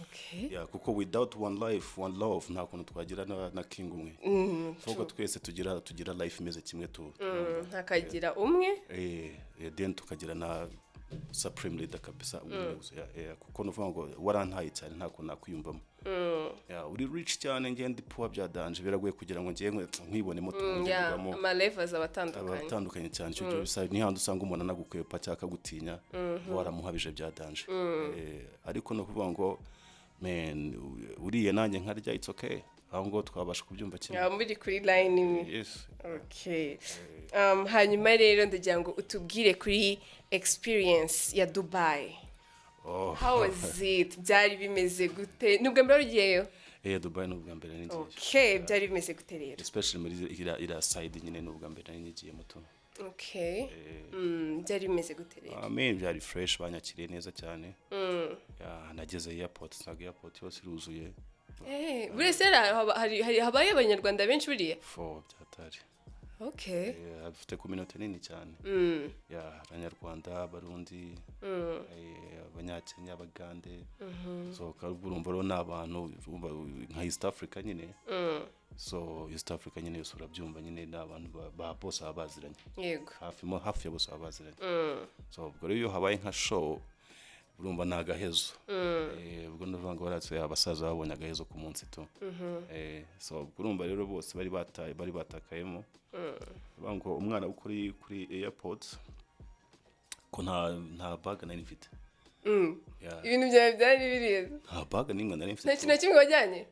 Okay. Yeah, kuko without one life, one love, nta kuntu twagira na king umwe. Fuko twese tugira life imeze kimwe tu. Hakagira umwe. Then tukagira na supreme leader kabisa kuko nuvuga ngo warantaye cyane nta kuntu nakwiyumvamo. Uri rich cyane ngende poor byadanje biragoye kugira ngo ngiye nkwibone moto ngiramo ama levels abatandukanye cyane cyo bisa ni handi usanga umuntu anagukwepa cyaka gutinya waramuhabije byadanje ariko no kuvuga ngo man uriye nanjye nkarya it's okay aho ngo twabasha kubyumva kimwe muri kuri line imwe. Yes. Okay. Hanyuma rero ndagira ngo utubwire kuri experience ya Dubai. How was it? Byari bimeze gute? Nubwo mbere ugiyeyo? Dubai nubwo mbere ngiye. Okay, byari bimeze gute rero? Especially muri ira side nyine nubwo mbere ngiye muto. Okay. Byari bimeze gute rero? Byari fresh banyakiriye neza cyane. Nageze airport, saga airport yose iruzuye. Buri sera hari habaye abanyarwanda benshi buriye? Byatari. Okay. Afite community nini cyane. Abanyarwanda, abarundi, abanyakenya, abagande. So urumva ro nabantu nka East Africa nyine. So East Africa nyine yose urabyumva nyine nabantu ba boss abaziranye. Yego. Hafi ya boss abaziranye. So ubwo rero habaye nka show urumva nagahezo ubwo ndavuga ngo baratse abasaza babonye agahezo ku munsi to so urumva rero bose bari batakayemo bango umwana ukuri airport ko nta bag nari mfite ibintu byari biriye nta bag ninga nari mfite nta kintu kimwe wajyanye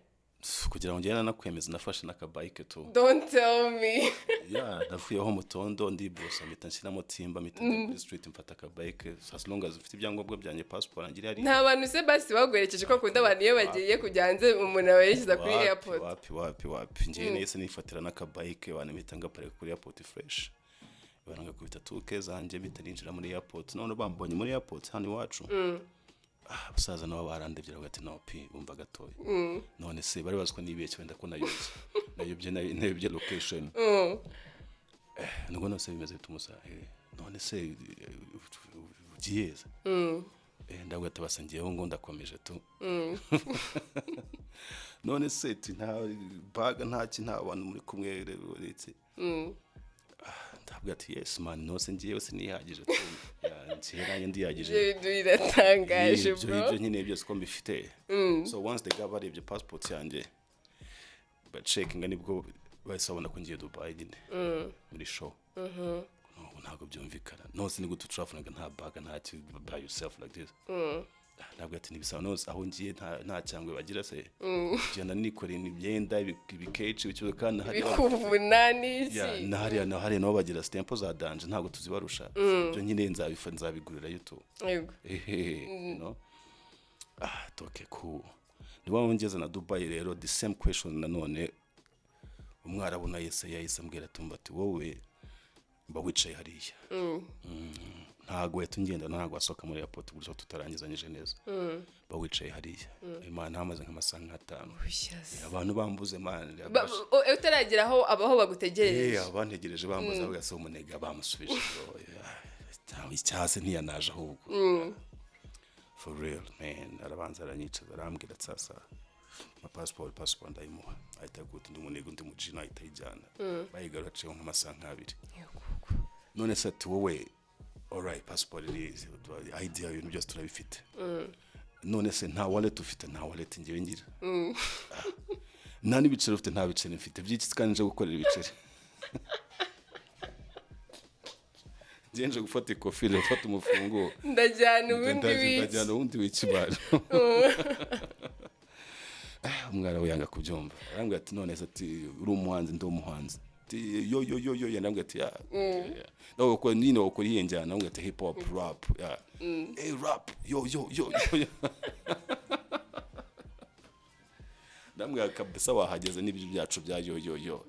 kugira ngo ngena nakwemeza nafashe nakabike to don't tell me nafuyeho mutondo ndi bossa mpita nshyiramo timba mpita kuri street mfata akabike as long as ufite ibyangombwa byanjye passport angire hari nta bantu se basi bagwerekeje ko akunda abantu iyo bagiye kujyanze umuntu aberekeza kuri airport wapi ngiye nese nifatira nakabike mpita ngapare kuri airport fresh baranga kubita tuke zanjye bitarinjira muri airport none bambonye muri airport hano iwacu abasaza nabo barandebye bagati no pi umva gatoya none se bari baziko nibeshye wenda ko nayobye location ngo no se bimeze bitumusa none se ugiyeza ndabwo tabasangiyeho ngo ndakomeje tu none se nta bag nta abantu muri kumwe rero uretse ndabwo ati yes man no se ngiye wese nihagije tu nziranye ndiyagije biratangaje bro ibyo nyine byose ko mbifite so once they got ibyo passport yanjye but checking nibwo basabona ko ngiye Dubai nyine muri show ntabwo byumvikana nose ni gutu travel nta bag nta by yourself like this ntabwo ati nibisaba nose aho ngiye nta cyangwe bagira se genda nikoreye imyenda ibikece bicyuka kandi hari bikuvunani nahari no bagira stamp za danje ntabwo tuzibarusha byo nyine nzabigurira YouTube yego no toke cool niba ngeze na Dubai rero the same question nanone umwarabona yahise ambwira ati wowe mba wicaye hariya ntago yatungenda ntago asoka muri airport gusa tutarangizanyije neza ba wicaye hariya imana hamaze nk'amasaha 5 abantu bambuze man utaragira aho bagutegereje abantegereje bambuze bagase umunega bamusubije icyase ntiyanaje ahubwo for real man arabanza aranyicaza arambwira sasa ma passport ndayimuha ahita gutu ndi umunega ndi mujina ahita ijana bayigaruce nk'amasaha 2 none se wowe alright passport is idea ibintu byose turabifite none se nta wallet ufite nta wallet ngiye ngira nta n'ibiceri ufite nta biceri mfite byiki tkanije gukorera ibiceri ngenje gufata ikofi gufata umufungo ndajyana ubundi w'ikibaro umwana we yanga kubyumva arambwira ati none se ati uri umuhanzi ndi umuhanzi ati yo yanambwe ati ya no ko nini ukuri yenjana namwe ati hip hop rap ya rap yo namwe kabisa wahageze n'ibyo byacu bya yo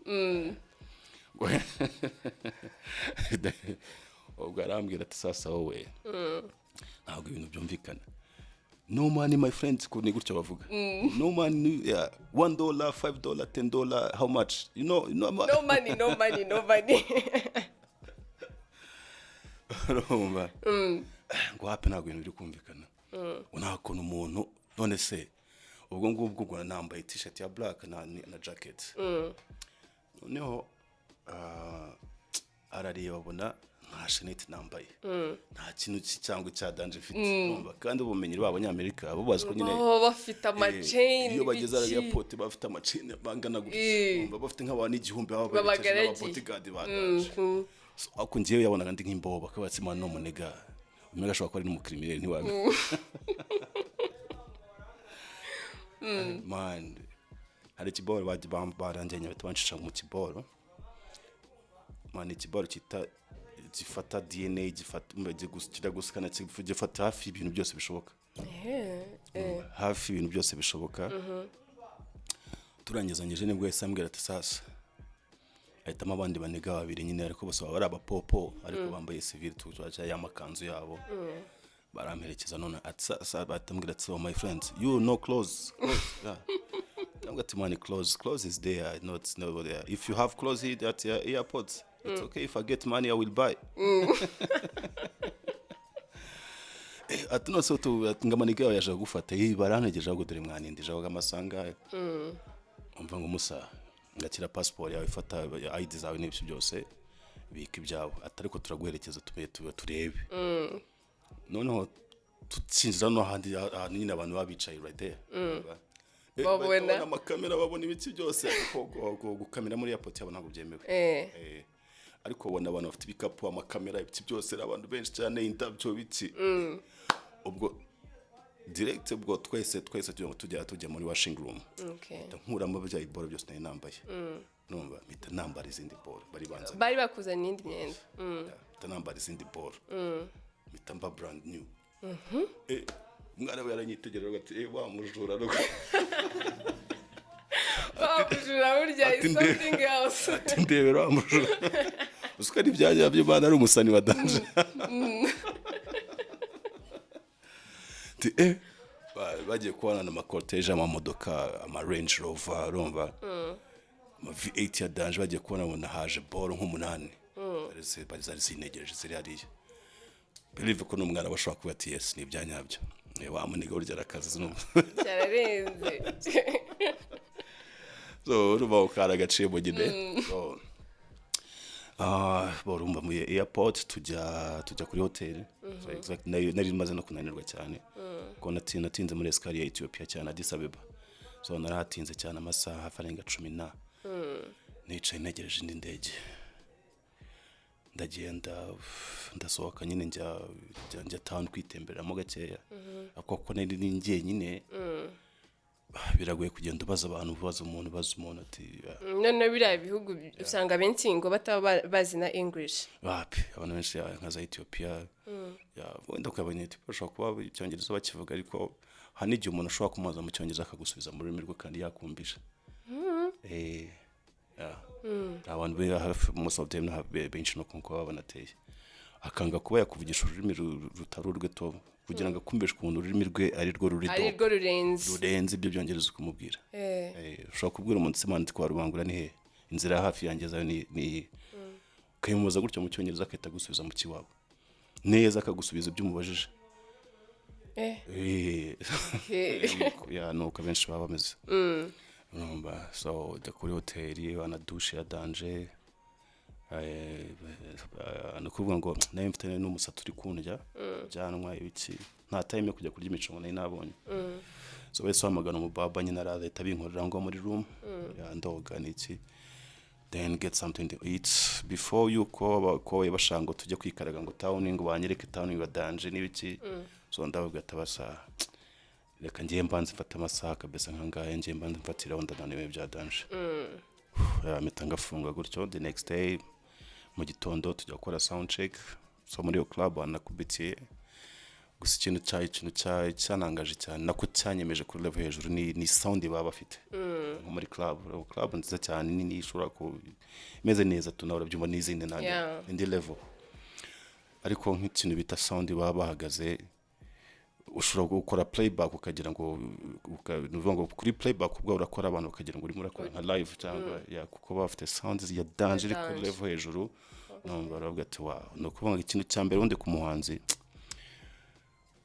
ubwo arambwira ati sasa wowe ntabwo ibintu byumvikana. No money my friends ko ni gutyo bavuga. No money, yeah, $1, $5, $10, how much? You know no money. Ngo hape ntabwo ibintu biri kumvikana. Unakona umuntu none se ubwo ngubwo nambaye t-shirt ya black na jacket. Noneho arareba abona nta shenete nambaye nta kintu cyangwa cyadanje mfite kandi ubumenyi bw'Abanyamerika abo bazi ko nyine bafite amachain iyo bageze ari airport bafite amachain bangana gutya bafite nk'abantu igihumbi baba bagejeje n'ababodyguard badanje ako ngiye yabonaga ndi nk'imbobo bakabatse imana no munega umega ashobora kuba ari n'umukriminal ntiwaga man hari ikiboro baranjye batancisha mu kiboro man ikiboro gifata DNA gifata gusikana gifata hafi ibintu byose bishoboka hafi ibintu byose bishoboka turangizanyije nibwo yasambwira ati sasa ahitamo abandi banega babiri nyine ariko bose baba ari abapopo ariko bambaye civil tuzaca y'amakanzu yabo baramperekeza none ati sasa batambwira ati my friends you no clothes yeah. I'm got money clothes is there not there if you have clothes here at your airports it's okay if I get money I will buy. Ati no so tu ngamanike yaje gufata barantegeje ngo dore mwanindije aho amasanga umva ngo musa ngakira passport yawe ifata ID zawe n'ibyo byose bika ibyabo atariko turaguherekeza turebe noneho tutsinzira no handi nyine abantu babicaye right there babona amakamera babona ibiki byose gukamera muri airport yabo ntabwo byemewe ariko ubona abantu bafite ibikapu amakamera ibiki byose abantu benshi cyane indabyo biti ubwo direct ubwo twese tujya muri washing room nkuramo bya boro byose nari nambaye numva mpita nambara izindi boro bari bakuzana indi myenda mpita nambara izindi boro mpita mba brand new umwana we yaranyitegerera ati wa mujura rugo mujura burya is something else ati ndebera wa mujura uskari byajya by'Imana ari umusani wa danje bagiye kubana na cortege amamodoka ama Range Rover urumva ama V8 ya danje bagiye kubana ngo nahaje boro nk'umunani bari zinegereje ziri hariya believe ko n'umwana bashobora kuba ati yes ni ibyanyabyo wa muniga urya rakazi no cyararenze so ruba ukara gaciye mu gine so borumba mu airport tujya kuri hotel so exactly nari maze no kunanirwa cyane ko natinze muri escalier ya Ethiopia cyane Addis Ababa so narahatinze cyane amasaha afarenga 10 nicaye negereje indi ndege ndagenda ndasohoka nyine njya town kwitemberamo gakeya akoko nari ningiye nyine biragoye kugenda ubaza abantu baza umuntu ati none biriya bihugu usanga benshi ngo bataba bazi na English wapi abantu benshi nka za Ethiopia ya wenda kwabanye tipo bashobora kuba icyongereza bakivuga ariko hanije umuntu ashobora kumaza mu cyongereza akagusubiza mu rurimi rwe kandi yakumvisha abantu be hafi most of them have benshi no konko babanateye akanga kuba yakuvugisha ururimi rutari urwe to kugira ngo akumbeshe umuntu ururimi rwe ari rwo rurenze ibyo byongereza kumubwira ushobora kubwira umuntu semana kwa rubangura ni he inzira hafi yanjye zayo ni kayimuza gutyo mu cyongereza akahita gusubiza mu kiwabo neza akagusubiza ibyo umubajije ya nuko benshi baba bameze numva so de kuri hotel wana douche ya danger nakuvuga ngo nayo mfite n'umusatsi uri kunjya byanwa ibiki nta time yo kujya kurya imicongo nayo nabonye so wese wamagana mu baba nyine arahita binkorera ngo muri room ya ndoga niki then get something to eat before you ko bashango tujye kwikaraga ngo town ngo banyereke town ngo danger n'ibiki so ndavuga tabasa reka ngiye mbanze mfata amasaha kabisa nkangaye ngiye mbanze mfatira wenda naniwe bya danger mpita ngafunga gutyo. The next day mu gitondo tujya gukora sound check, so muri iyo club anakubitiye. Gusa ikintu cyanangaje cyane nako cyanyemeje kuri level hejuru ni sound baba bafite nko muri club nziza cyane nini ishobora ku imeze neza tunabura byumva n'izindi nanjye indi level, ariko nk'ikintu bita sound baba bahagaze ushobora gukora playback ukagira ngo nuvuga ngo kuri playback ubwo urakora abantu ukagira ngo urimo urakora nka live cyangwa kuko bafite sounds ya danger kuri level hejuru. Numva baravuga ati wow, no kuvuga ikintu cya mbere undi ku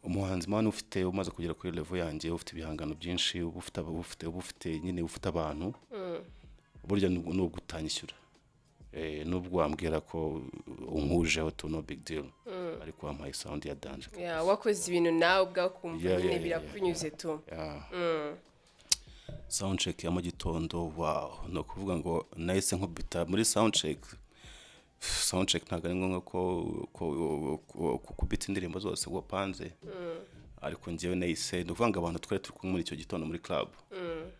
umuhanzi man ufite umaze kugera kuri level yanjye, ufite ibihangano byinshi, ufite nyine ufite abantu burya nubwo utanyishyura nubwo wambwira ko unkujeho to no big deal, ariko wampaye sound ya danger. Wakoze ibintu nawe ubwakumva nyine birakunyuze tu. Sound check ya mu gitondo, wow, no kuvuga ngo nahise nkubita muri sound check ntabwo ari ngombwa ko kubita indirimbo zose wapanze, ariko njyewe nahise nuvuga ngo abantu twari turi muri icyo gitondo muri club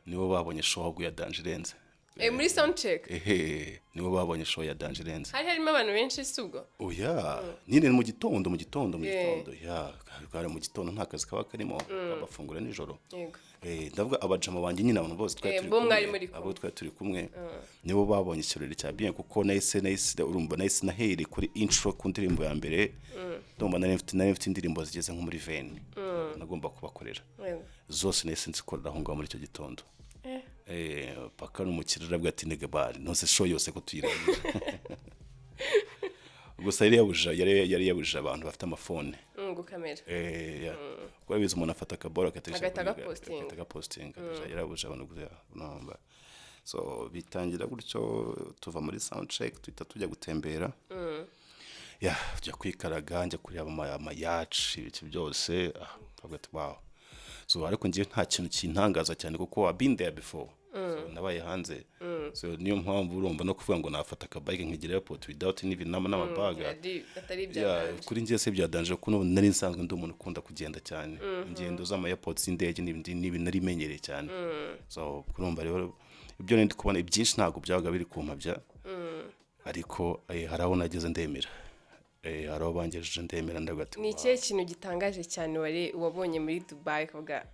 nibo babonye show ya danger irenze. Muri sound check nibo babonye show ya danger irenze. Harimo abantu benshi subwo. Nyine mu gitondo kare mu gitondo nta kazi kaba karimo, bafungura nijoro. Ndavuga abajama banjye nyine abantu bose twari turi kumwe nibo babonye ikirori cya bien, kuko nahise urumva nahise nahere kuri intro ku ndirimbo ya mbere. Ndumva nafite indirimbo zigeze nko muri 20 nagomba kubakorera zose, nahise nzikorera aho ngaho muri icyo gitondo. Paka n'umukirira bwa ati nega bari nose show yose ko tuyirangije. Gusa yari yabuje abantu bafite amafone kamera. Kwa bizo umuntu afata akabora agataga posting yarabuje abantu gutya. So bitangira gutyo tuva muri sound check tuhita tujya gutembera. Tujya kwikaraga njya kureba amayaci ibiki byose. Wow. So ariko ngiye nta kintu kintangaza cyane kuko I've been there before. So nabaye hanze. So niyo mpamvu urumva no kuvuga ngo nafata akabike nkigira airport without even n'amabaga. Kuri njye se byadanje kuko nari nsanzwe ndi umuntu ukunda kugenda cyane. Ingendo z'ama airports indege n'ibindi nari menyereye cyane. So kurumva rero ibyo ndi kubona ibyinshi ntago byabaga biri kumpabya. Ariko haraho nageze ndemera. Haraho bangejeje ndemera ndagati. Ni ikihe kintu gitangaje cyane wabonye muri Dubai koga?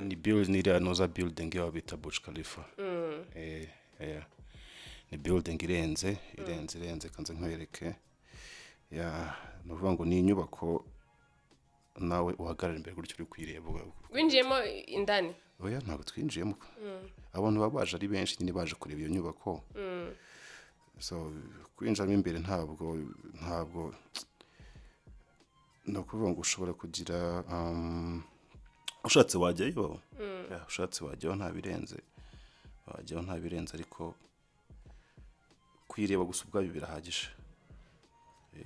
Ni building ya bita Burj Khalifa. Ni building irenze kanze nkwereke. Nuvuga ngo ni inyubako nawe uhagarara imbere gutyo uri kwireba. Winjiyemo indani? Ntabwo twinjiyemo. Abantu babaje ari benshi nyine baje kureba iyo nyubako. So kwinjiramo imbere ntabwo no kuvuga ngo ushobora kugira ushatse wajyayo. Ushatse wajyayo nta birenze ariko kwireba gusa ubwabyo birahagije.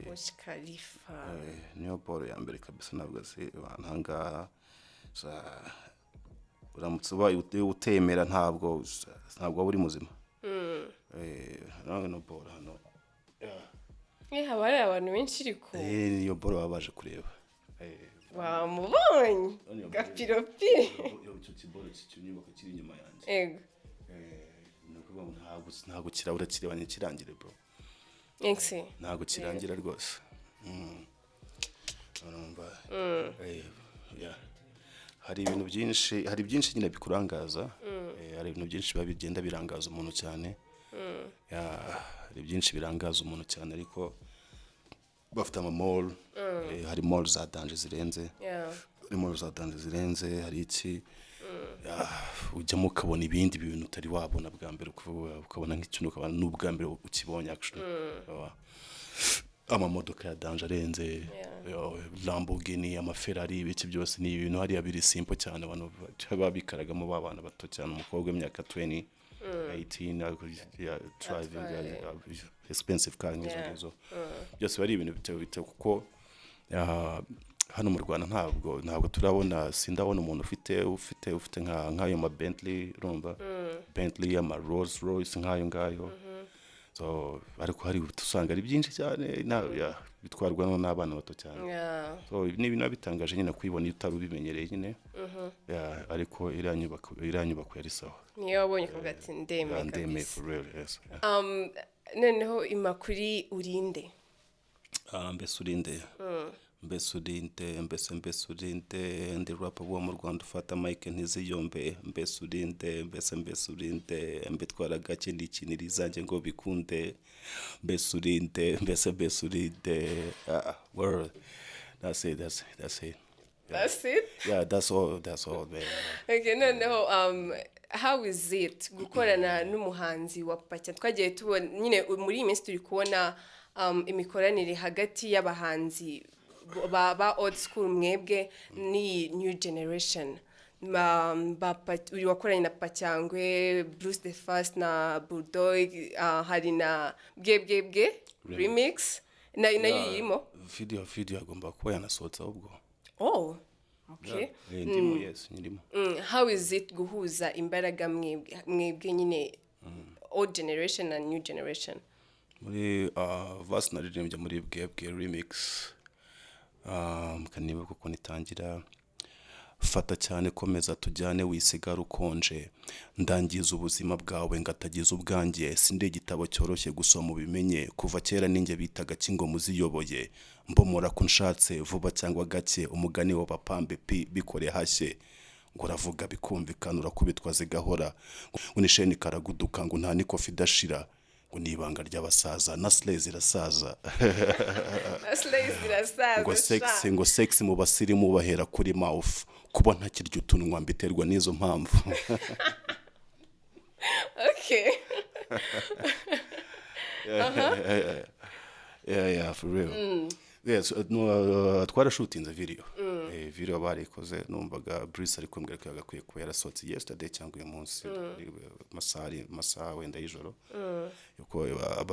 Burj Khalifa niyo boro ya mbere kabisa ntabwo se bantangaha. Uramutse ubaye utemera ntabwo uri muzima. No boro hano. Haba hari abantu benshi ariko. Niyo boro babaje kureba. Wamubonye gapiropi. Icyo kiboro cy'inyubako kiri inyuma yanjye. Ntabwo kirabura kirebanye kirangire bro. Ntabwo kirangira rwose. Hari ibintu byinshi nyine bikurangaza. Hari ibintu byinshi bigenda birangaza umuntu cyane. Hari byinshi birangaza umuntu cyane ariko bafite mall. Hari mall za danger zirenze. Hari iki ujyamo ukabona ibindi bintu utari wabona bwa mbere, ukabona nk'ikintu ukabona n'ubwa mbere ukibonye actually. Amamodoka ya danger arenze, Lamborghini, amaferrari, ibiki byose ni ibintu hari abiri simple cyane abantu babikaragamo babana bato cyane. Umukobwa w'imyaka 20 18 driving expensive car ngizo byose bari ibintu bitewe kuko hano mu Rwanda ntabwo turabona, sindabona umuntu ufite nk'ayo ma Bentley urumva. Bentley ama Rolls Royce nk'ayo ngayo so ariko hari usanga ari byinshi cyane bitwarwa n'abana bato cyane so ni ibintu bitangaje nyine kwibona utarubimenyereye nyine ariko iranyubako yari sawa niyo wabonye kuvuga ati ndeme for real yes noneho imakuri urinde mbese urinde ndi rapper wo mu Rwanda ufata mic ntiziyombe mbese urinde mbitwara gake ndikinira izanjye ngo bikunde mbese urinde word that's it yeah that's all man. Okay, noneho how is it gukorana n'umuhanzi wa Pacha twagiye tubona nyine muri iyi minsi turi kubona imikoranire hagati y'abahanzi ba old school mwebwe ni new generation uri wakoranye na Pachangwe Bruce the First na Bulldog hari na bwe remix na yirimo video agomba kuba yanasohotse ubwo okay ndimo how is it guhuza imbaraga mwebwe nyine old generation na new generation muri verse naririmbye muri bwe remix kaniba kuko nitangira fata cyane komeza tujyane wisigara ukonje ndangiza ubuzima bwawe ngatagiza ubwanjye sinde igitabo cyoroshye gusoma ubimenye kuva kera ninjye bitaga kingo muziyoboye mbomora kunshatse vuba cyangwa gake umugani wa bapambe bikore hashye ngo ravuga bikumvikana urakubitwa zigahora unisheni karaguduka ngo nta niko fidashira ngo nibanga ry'abasaza na slay zirasaza ngo sex mu basirimu bahera kuri mouth kuba ntakirya utunwa mbiterwa n'izo mpamvu okay yeah for real yes twarashootinze video barikoze numvaga Bruce ari kumbwira ko yagakwiye kuba yarasohotse yesterday cyangwa uyu munsi masaha wenda y'ijoro yuko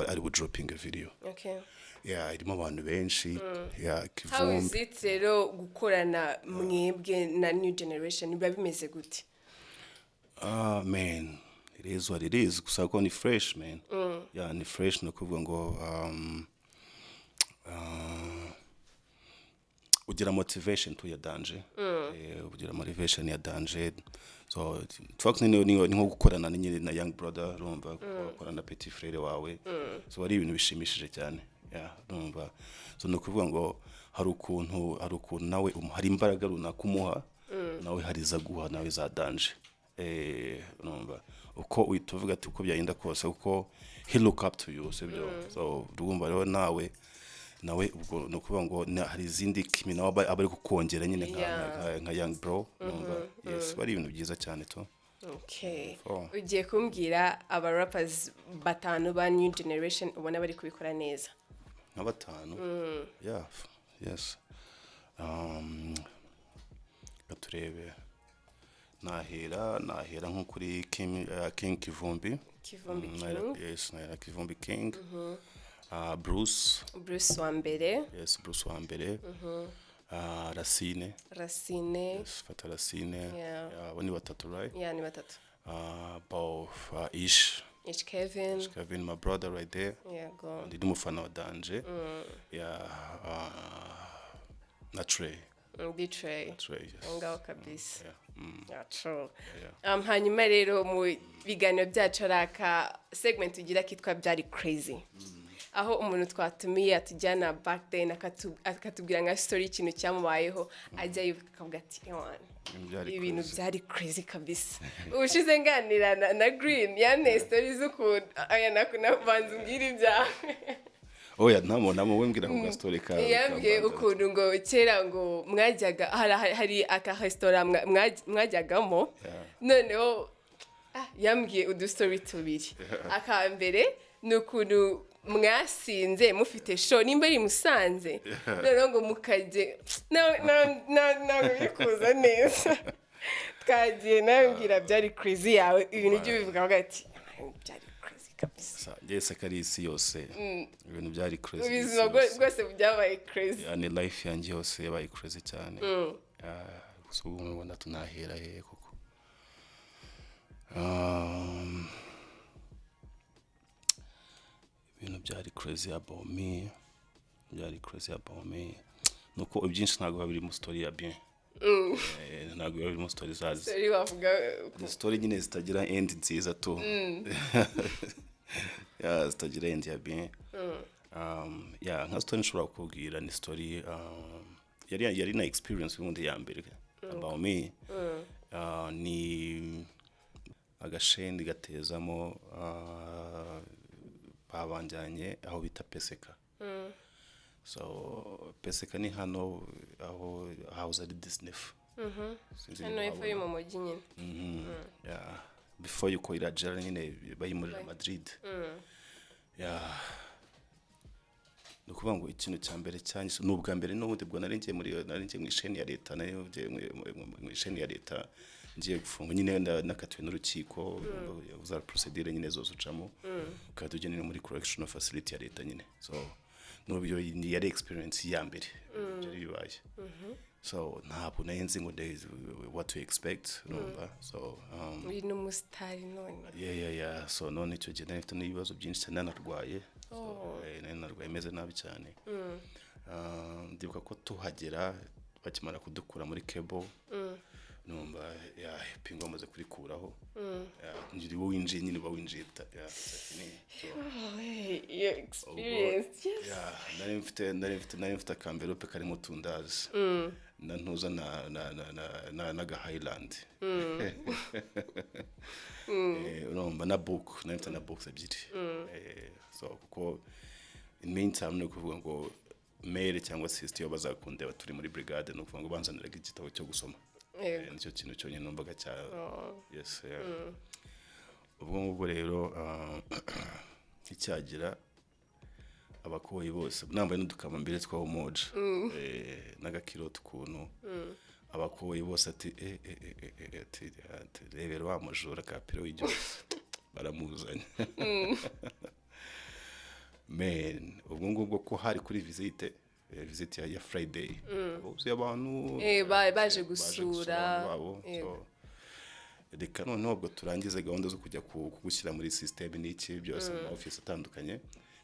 ari dropping video okay irimo abantu benshi kivumbi how is it rero gukorana mwebwe na new generation biba bimeze gute man it is what it is gusa ko ni fresh man ni fresh no kuvuga ngo ugira motivation to ya danger ugira motivation ya danger so fuck ni nko gukorana nyine na young brother urumva gukorana na petit frère wawe so ari ibintu bishimishije cyane urumva so no kuvuga ngo hari ukuntu nawe hari imbaraga runaka umuha nawe hariza guha nawe za danger urumva uko uhita ati uko byagenda kose uko he look up to you sibyo so urumva rero nawe ubwo no kuvuga ngo hari izindi kimina abari kukongera nyine nka young bro urumva yes bari ibintu byiza cyane to okay ugiye kumbwira aba rappers batanu ba new generation ubona bari kubikora neza nka batanu yes baturebe nahera nko kuri King Kivumbi yes nahera Kivumbi King Bruce wa mbere yes Bruce wa mbere Racine yes fata Racine ni batatu right ni batatu both Ish Kevin my brother right there go ndi umufana wa Danger na Trey ngaho kabisa true hanyuma rero mu biganiro byacu araka segment ugira kitwa byari crazy aho umuntu twatumiye atujyana back then akatubwira nka story ikintu cyamubayeho ajya yibuka akavuga ati ibintu byari crazy kabisa ushize nganira na Green yane stories z'ukuntu aya nakunabanza umbwira ibyawe oya namo wembwira ngo story ka yambwiye ukuntu ngo kera ngo mwajyaga hari aka restaurant mwajyagamo noneho yambwiye udustory tubiri akambere nukuntu mwasinze mufite show nimba ari Musanze noneho ngo mukajye no bikuza neza twagiye nambwira byari crazy yawe ibintu by'ubivuga hagati byari crazy kabisa yese karisi yose ibintu byari crazy ubuzima bwose byabaye crazy yani life yanjye yose yabaye crazy cyane gusa ubu mbona tunahera he koko ibintu byari crazy about me nuko ibyinshi ntabwo biri mu story ya bien ntabwo biri mu story zazi story bavuga story nyine zitagira end nziza tu zitagira end ya bien nka story nshobora kukubwira ni story yari na experience y'undi ya mbere about me ni agashendi gatezamo babanjanye aho bita peseka so peseka ni hano aho house at Disneyf hano ifu yo mu mujyi nyine before yuko irajera nyine bayimurira Madrid nukuvuga ngo ikintu cya mbere cyane n'ubwa mbere n'ubundi bwo naringiye mu isheni ya leta mu isheni ya leta ngiye gufunga nyine nakatiwe n'urukiko za procedure nyine zose ucamo kandi ugeneye muri correctional facility ya leta nyine so n'ubyo yari experience ya mbere byari bibaye so ntabwo nayenze ngo what to expect numva so uri n'umusitari none so none icyo gihe nafite n'ibibazo byinshi cyane narwaye narwaye meze nabi cyane ndibuka ko tuhagera bakimara kudukura muri cable numva pingo amaze kurikuraho ngiri wo winjiye nyine bawinjiye your experience nari mfite akamverope karimo tundazi ntuza na Highland urumva na book nari mfite na books ebyiri so kuko in meantime no kuvuga ngo mail cyangwa sister yo bazakundeba turi muri brigade no kuvuga ngo banzaniraga igitabo cyo gusoma nicyo kintu cyonyine numvaga cya yes ubwo ngubwo rero icyagira abakoyi bose nambaye n'udukama mbere twaho moja n'agakiro tukuntu abakoyi bose ati rebera wa mujura kapiro w'ibyose baramuzanye man ubwo ngubwo ko hari kuri visite ya Friday bose abantu baje gusura reka noneho ubwo turangize gahunda zo kujya kugushyira muri system n'iki byose mu office atandukanye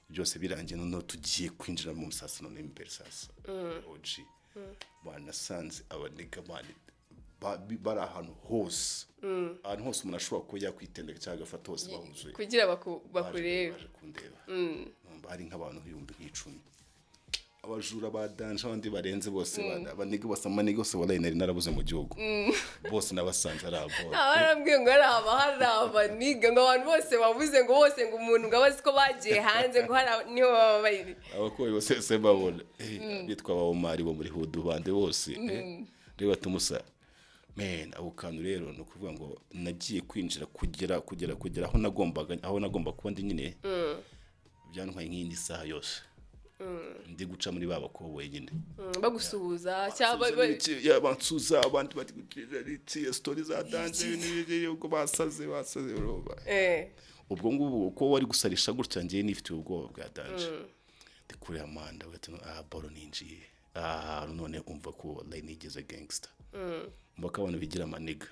byose birangiye no tugiye kwinjira mu musasano n'imbere sasa oji banasanze abaniga bari ahantu hose umuntu ashobora kujya kwitendeka cyangwa agafata hose bahuzuye kugira bakurebe bari nk'abantu 10,000 abajura badanje abandi barenze bose abaniga bose amaniga bose walayi nari narabuze mu gihugu bose nabasanze ari abo arambwiye ngo hari abaniga ngo abantu bose bavuze ngo bose ngo umuntu ngo abazi ko bagiye hanze ngo hari niho baba bari abakoyi bose se babona bitwa abamari bo muri hudu bande bose reba tumusa man abo kantu rero no kuvuga ngo nagiye kwinjira kugera aho nagomba kuba ndi nyine byantwaye nk'indi saha yose ndi guca muri babakoboye nyine bagusuhuza cyangwa bansuza abandi bati gutira story za dance n'ibyo basaze roba ubwo ngubwo ko wari gusarisha gutya ngiye nifite ubwoba bwa dance ndikure amanda bati boro ninjiye none umva ko line igeze gangster mbaka abantu bigira amaniga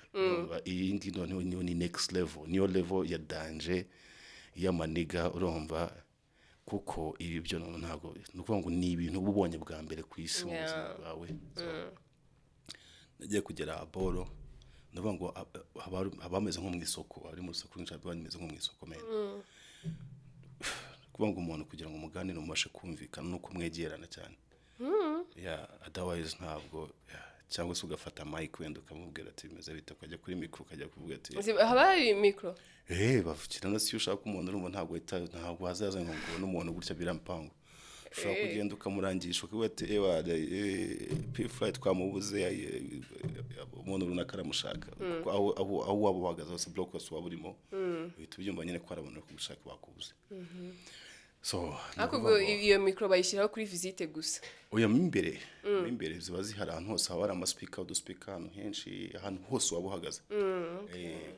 iyi ngi none ni next level niyo level ya danger ya maniga urumva kuko ibi byo ntago nukuvuga ngo ni ibintu ubonye bwa mbere ku isi mu buzima bwawe nagiye kugera aboro ndavuga ngo abameze nko mu isoko ari mu isoko n'injabo bameze nko mu isoko men kuvuga ngo umuntu kugira ngo umuganire umashe kumvikana nuko mwegerana cyane otherwise ntabwo cyangwa se ugafata mic wenda ukamubwira ati bimeze bita kujya kuri micro kajya kuvuga ati habaye micro bavukira no si ushaka umuntu urumva ntabwo hazaza ngo n'umuntu gutya birampango ushobora kugenda ukamurangisha ukavuga ati FLA twamubuze umuntu runaka aramushaka aho waba uhagaze hose block hose waba urimo uhita ubyumva nyine ko arabona ko gushaka bakubuze so akubwo iyo micro bayishyiraho kuri visite gusa oya mimbere ziba zihari ahantu hose haba ama speaker uduspika ahantu henshi ahantu hose waba uhagaze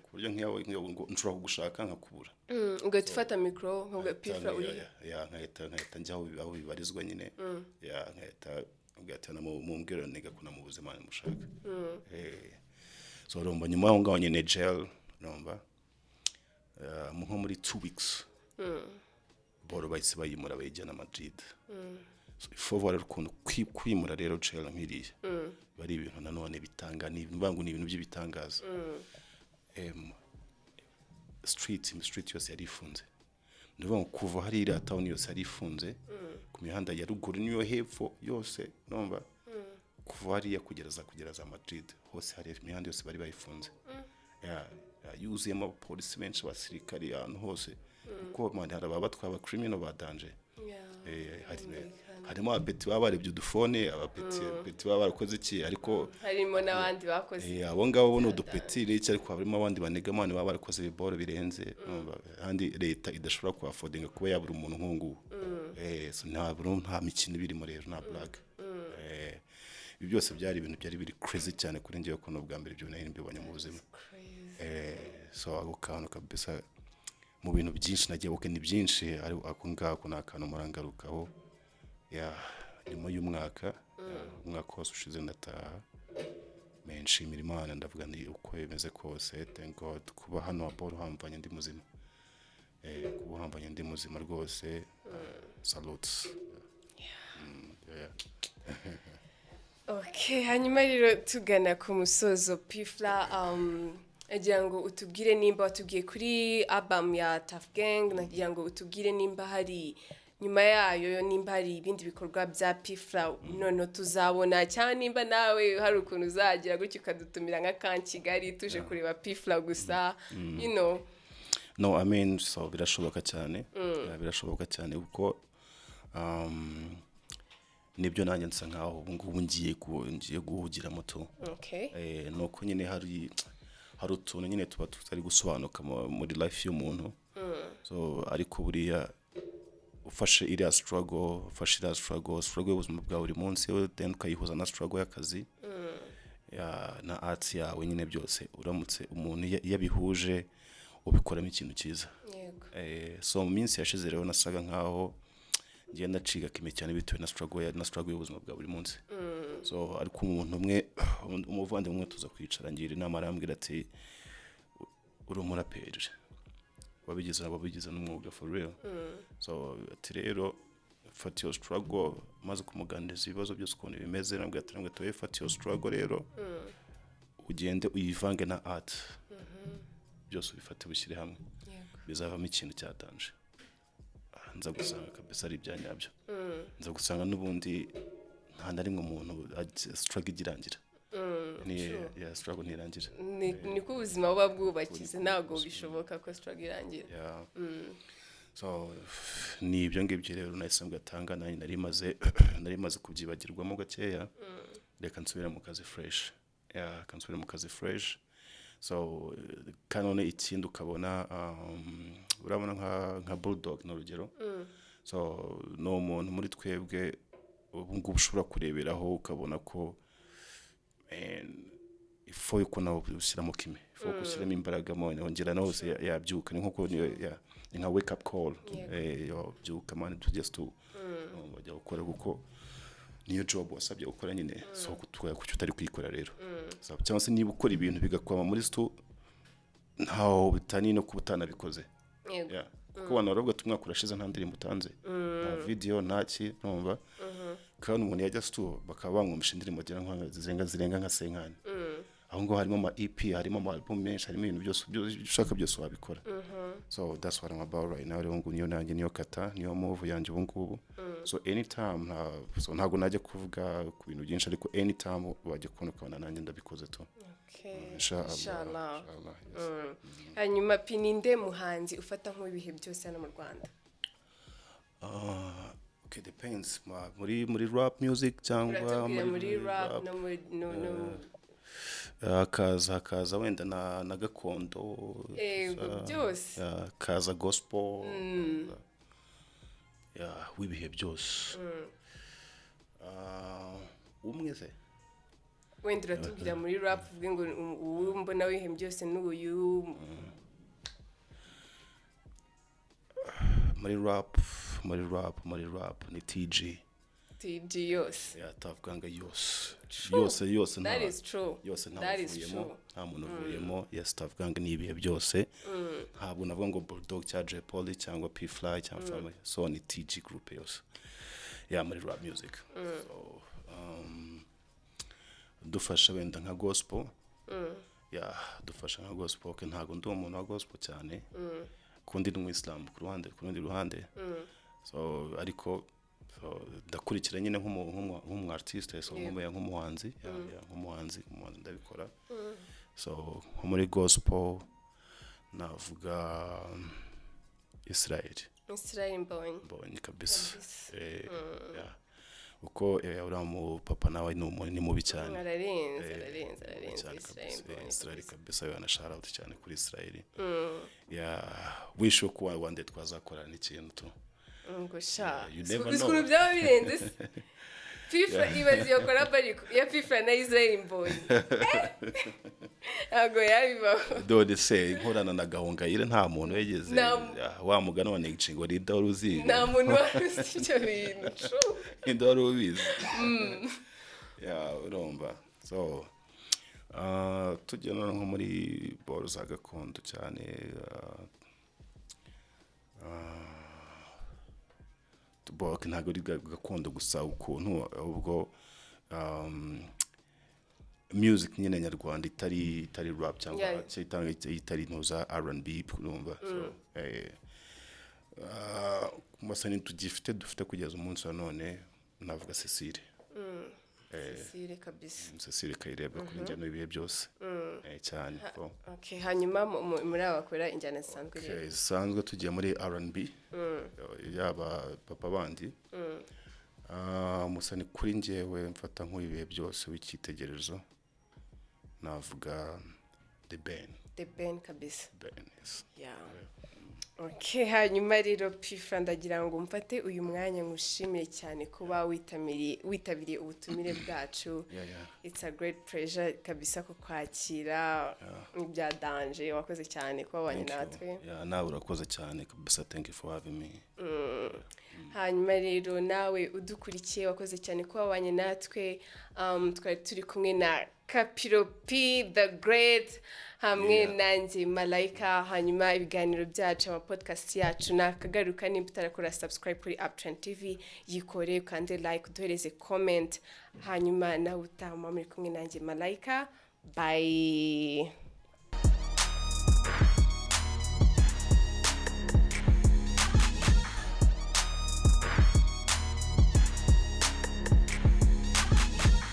ku buryo nk'iyawe nshobora kugushaka nkakubura ugahita ufata micro nka pifra uri nkahita njya aho bibarizwa nyine nkahita ugatana mu mbwira nega kuna mu buzima mushaka so urumva nyuma aho ngaho nyine gel urumva nko muri 2 weeks boro bahise bayimura bayijyana Madrid. So ifo rero ukuntu kwimura rero Chelsea nkiriye bari ibintu nanone bitanga ni mbangu ni ibintu by'ibitangaza. Street yose yari ifunze. Ndivuga ngo kuva hari iriya town yose yari ifunze ku mihanda ya ruguru niyo hepfo yose numva kuva hariya kugera za Madrid hose hari imihanda yose bari bayifunze. Yuzuyemo polisi benshi abasirikari ahantu hose kuko man hari abatwaba criminal badanje. Harimo abeti baba barebye udufone abapeti baba barakoze iki ariko harimo n'abandi bakoze abo ngabo bo n'udupeti n'iki ariko harimo abandi banegamane baba barakoze ibiboro birenze kandi leta idashobora ku affordinga kuba yabura umuntu nk'ungu. So nta mikino birimo rero nta black. Ibi byose byari ibintu byari biri crazy cyane kuri ngiye ko no bwa mbere byo nahiri mbibonye mu buzima. So ako kantu kabisa mu bintu byinshi nagiye buke ni byinshi ari ako ngako nakantu murangarukaho nyuma y'umwaka wose ushize ndataha menshi Imana ndavuga ni uko yemeze kose thank God kuba hano Apollo hamvanye ndi muzima kuba hamvanye ndi muzima rwose salutes. Okay, hanyuma rero tugana ku musozo Pifla agira ngo utubwire nimba watubwiye kuri album ya Tough Gang nagira ngo utubwire nimba hari nyuma yayo nimba hari ibindi bikorwa bya Pifla none tuzabona cyane nimba nawe hari ukuntu uzagira gutyo ukadutumira nka Kigali tuje kureba Pifla gusa you know. No, I mean so birashoboka cyane birashoboka cyane kuko nibyo nanjye nsa nkaho ubu ngubu ngiye guhugira moto. Okay. Nuko nyine hari utuntu nyine tuba tutari gusobanuka muri life y'umuntu. So ariko buriya ufashe iriya struggle y'ubuzima bwa buri munsi then ukayihuza na struggle y'akazi na art yawe nyine byose uramutse umuntu yabihuje ubikoramo ikintu cyiza. So mu minsi yashize rero nasaga nkaho ngenda ciga kime cyane bitewe na struggle y'ubuzima bwa buri munsi. So ariko umuntu umwe umuvandimwe tuza kwicara ngira inama arambwira ati uri umuraperi wabigize n'umwuga for real. So ati rero fata your struggle maze kumuganiriza ibibazo byose ukuntu bimeze nambwira ati nambwe toye fata your struggle rero ugende uyivange na art byose ubifate bushyire hamwe bizavamo ikintu cyatanje. Nza gusanga kabisa ari byanyabyo. Nza gusanga n'ubundi nta narimwe umuntu struggle igirangira. Ni struggle ntirangira. Ni ko ubuzima buba bwubakize ntago bishoboka ko struggle irangira. So ni ibyo ngibyo rero nahise ngatanga nari maze kubyibagirwamo gakeya reka nsubire mu kazi fresh. Kansubire mu kazi fresh. So kanone ikindi ukabona urabona nka bulldog n'urugero. So no muntu muri twebwe ubu ngubu ushobora kureberaho ukabona ko ifo yuko nawe ushyiramo kime ifo gushyiramo imbaraga mone ongera nose yabyuka ni nko nka wake up call yo byuka man to just to bajya gukora kuko niyo job wasabye gukora nyine so kutwaya kucyo utari kwikora rero. So cyangwa se niba ukora ibintu bigakwama muri sto ntaho bitani no kubutana bikoze. Kuko abantu baravuga tumwa kurashize nta ndirimbo utanze nta video ntaki numva kandi umuntu yajya sto bakaba bamwumisha indirimbo gira nka zirenga nka senkani. Aho ngo harimo ama EP harimo ama album menshi harimo ibintu byose ushaka byose wabikora. So that's what I'm about right now. Rero ngo niyo nanjye niyo kata niyo move yanjye ubu ngubu. So anytime so ntago najya kuvuga ku bintu byinshi ariko anytime wajya kubona nanjye ndabikoze to. Inshallah. Hanyuma pininde muhanzi ufata nk'ibihe byose hano mu Rwanda. Okay, depends muri rap music cyangwa muri rap no kaza wenda na gakondo byose kaza gospel wibihe byose umwe se wenda uratubwira muri rap uvuge ngo mbona wihe byose n'uyu muri rap ni TG TG yose. ya TUFF gang yose That is true. yose That is ntavuyemo true. nta muntu uvuyemo yes TUFF gang ni ibihe byose ntabwo navuga ngo Bulldog cyangwa J Polly cyangwa P-Fly cyangwa FLA so ni TG group yose ya muri rap music so dufasha wenda nka gospel ya dufasha nka gospel ke ntago ndi umuntu wa gospel cyane kundi ni Islam ku rundi ruhande so ariko so ndakurikira nyine nk'umu artiste so nk'umuhanzi nk'umuhanzi ndabikora so nko muri gospel navuga Israel mbonyi kabisa ya uko uriya mu papa nawe ni mubi cyane ararenze Israel kabisa yana shout out cyane kuri Israel ya wish ko one day twazakorana ikintu tu ngo sha you never know iskuru byaba birenze FIFA ibazi yo collab ya FIFA na Israel mbonyi ago yabibaho dode se nkorana na Gahongayire nta muntu yegeze wa mugana wa Negingo rida uruzi nta muntu waruzi icyo bintu indoro ubizi ya urumva so tugena nko muri boro za gakondo cyane tuboke ntago ari gakondo gusa ukuntu ubwo music nyine nyarwanda itari rap cyangwa itari ntuza R&B urumva so kumasani dufite kugeza umunsi wa none navuga Cecile Cecile kabisa Cecile Kayirebwa kuri njyana ibihe byose cyane okay hanyuma muri abakora injyana zisanzwe rero zisanzwe tugiye muri R&B yaba papa bandi musani kuri njyewe mfata nk'ibihe byose w'icyitegererezo navuga The Ben kabisa yes. Yeah. Okay, hanyuma rero P-Fla ndagira ngo mfate uyu mwanya ngushimire cyane kuba witabiriye ubutumire bwacu. It's a great pleasure kabisa ko kwakira bya danger wakoze cyane kuba wanye natwe. Nawe urakoze cyane kabisa, thank you for having me. Hanyuma rero nawe udukurikiye wakoze cyane kuba wanye natwe, twari turi kumwe na Kapiro P the Great hamwe nanjye Malaika. Hanyuma ibiganiro byacu ama podcast yacu nakagaruka nimba utarakora subscribe kuri UPTREND TV yikore kandi like uduhereze comment, hanyuma nawe utama muri kumwe nanjye Malaika. Bye.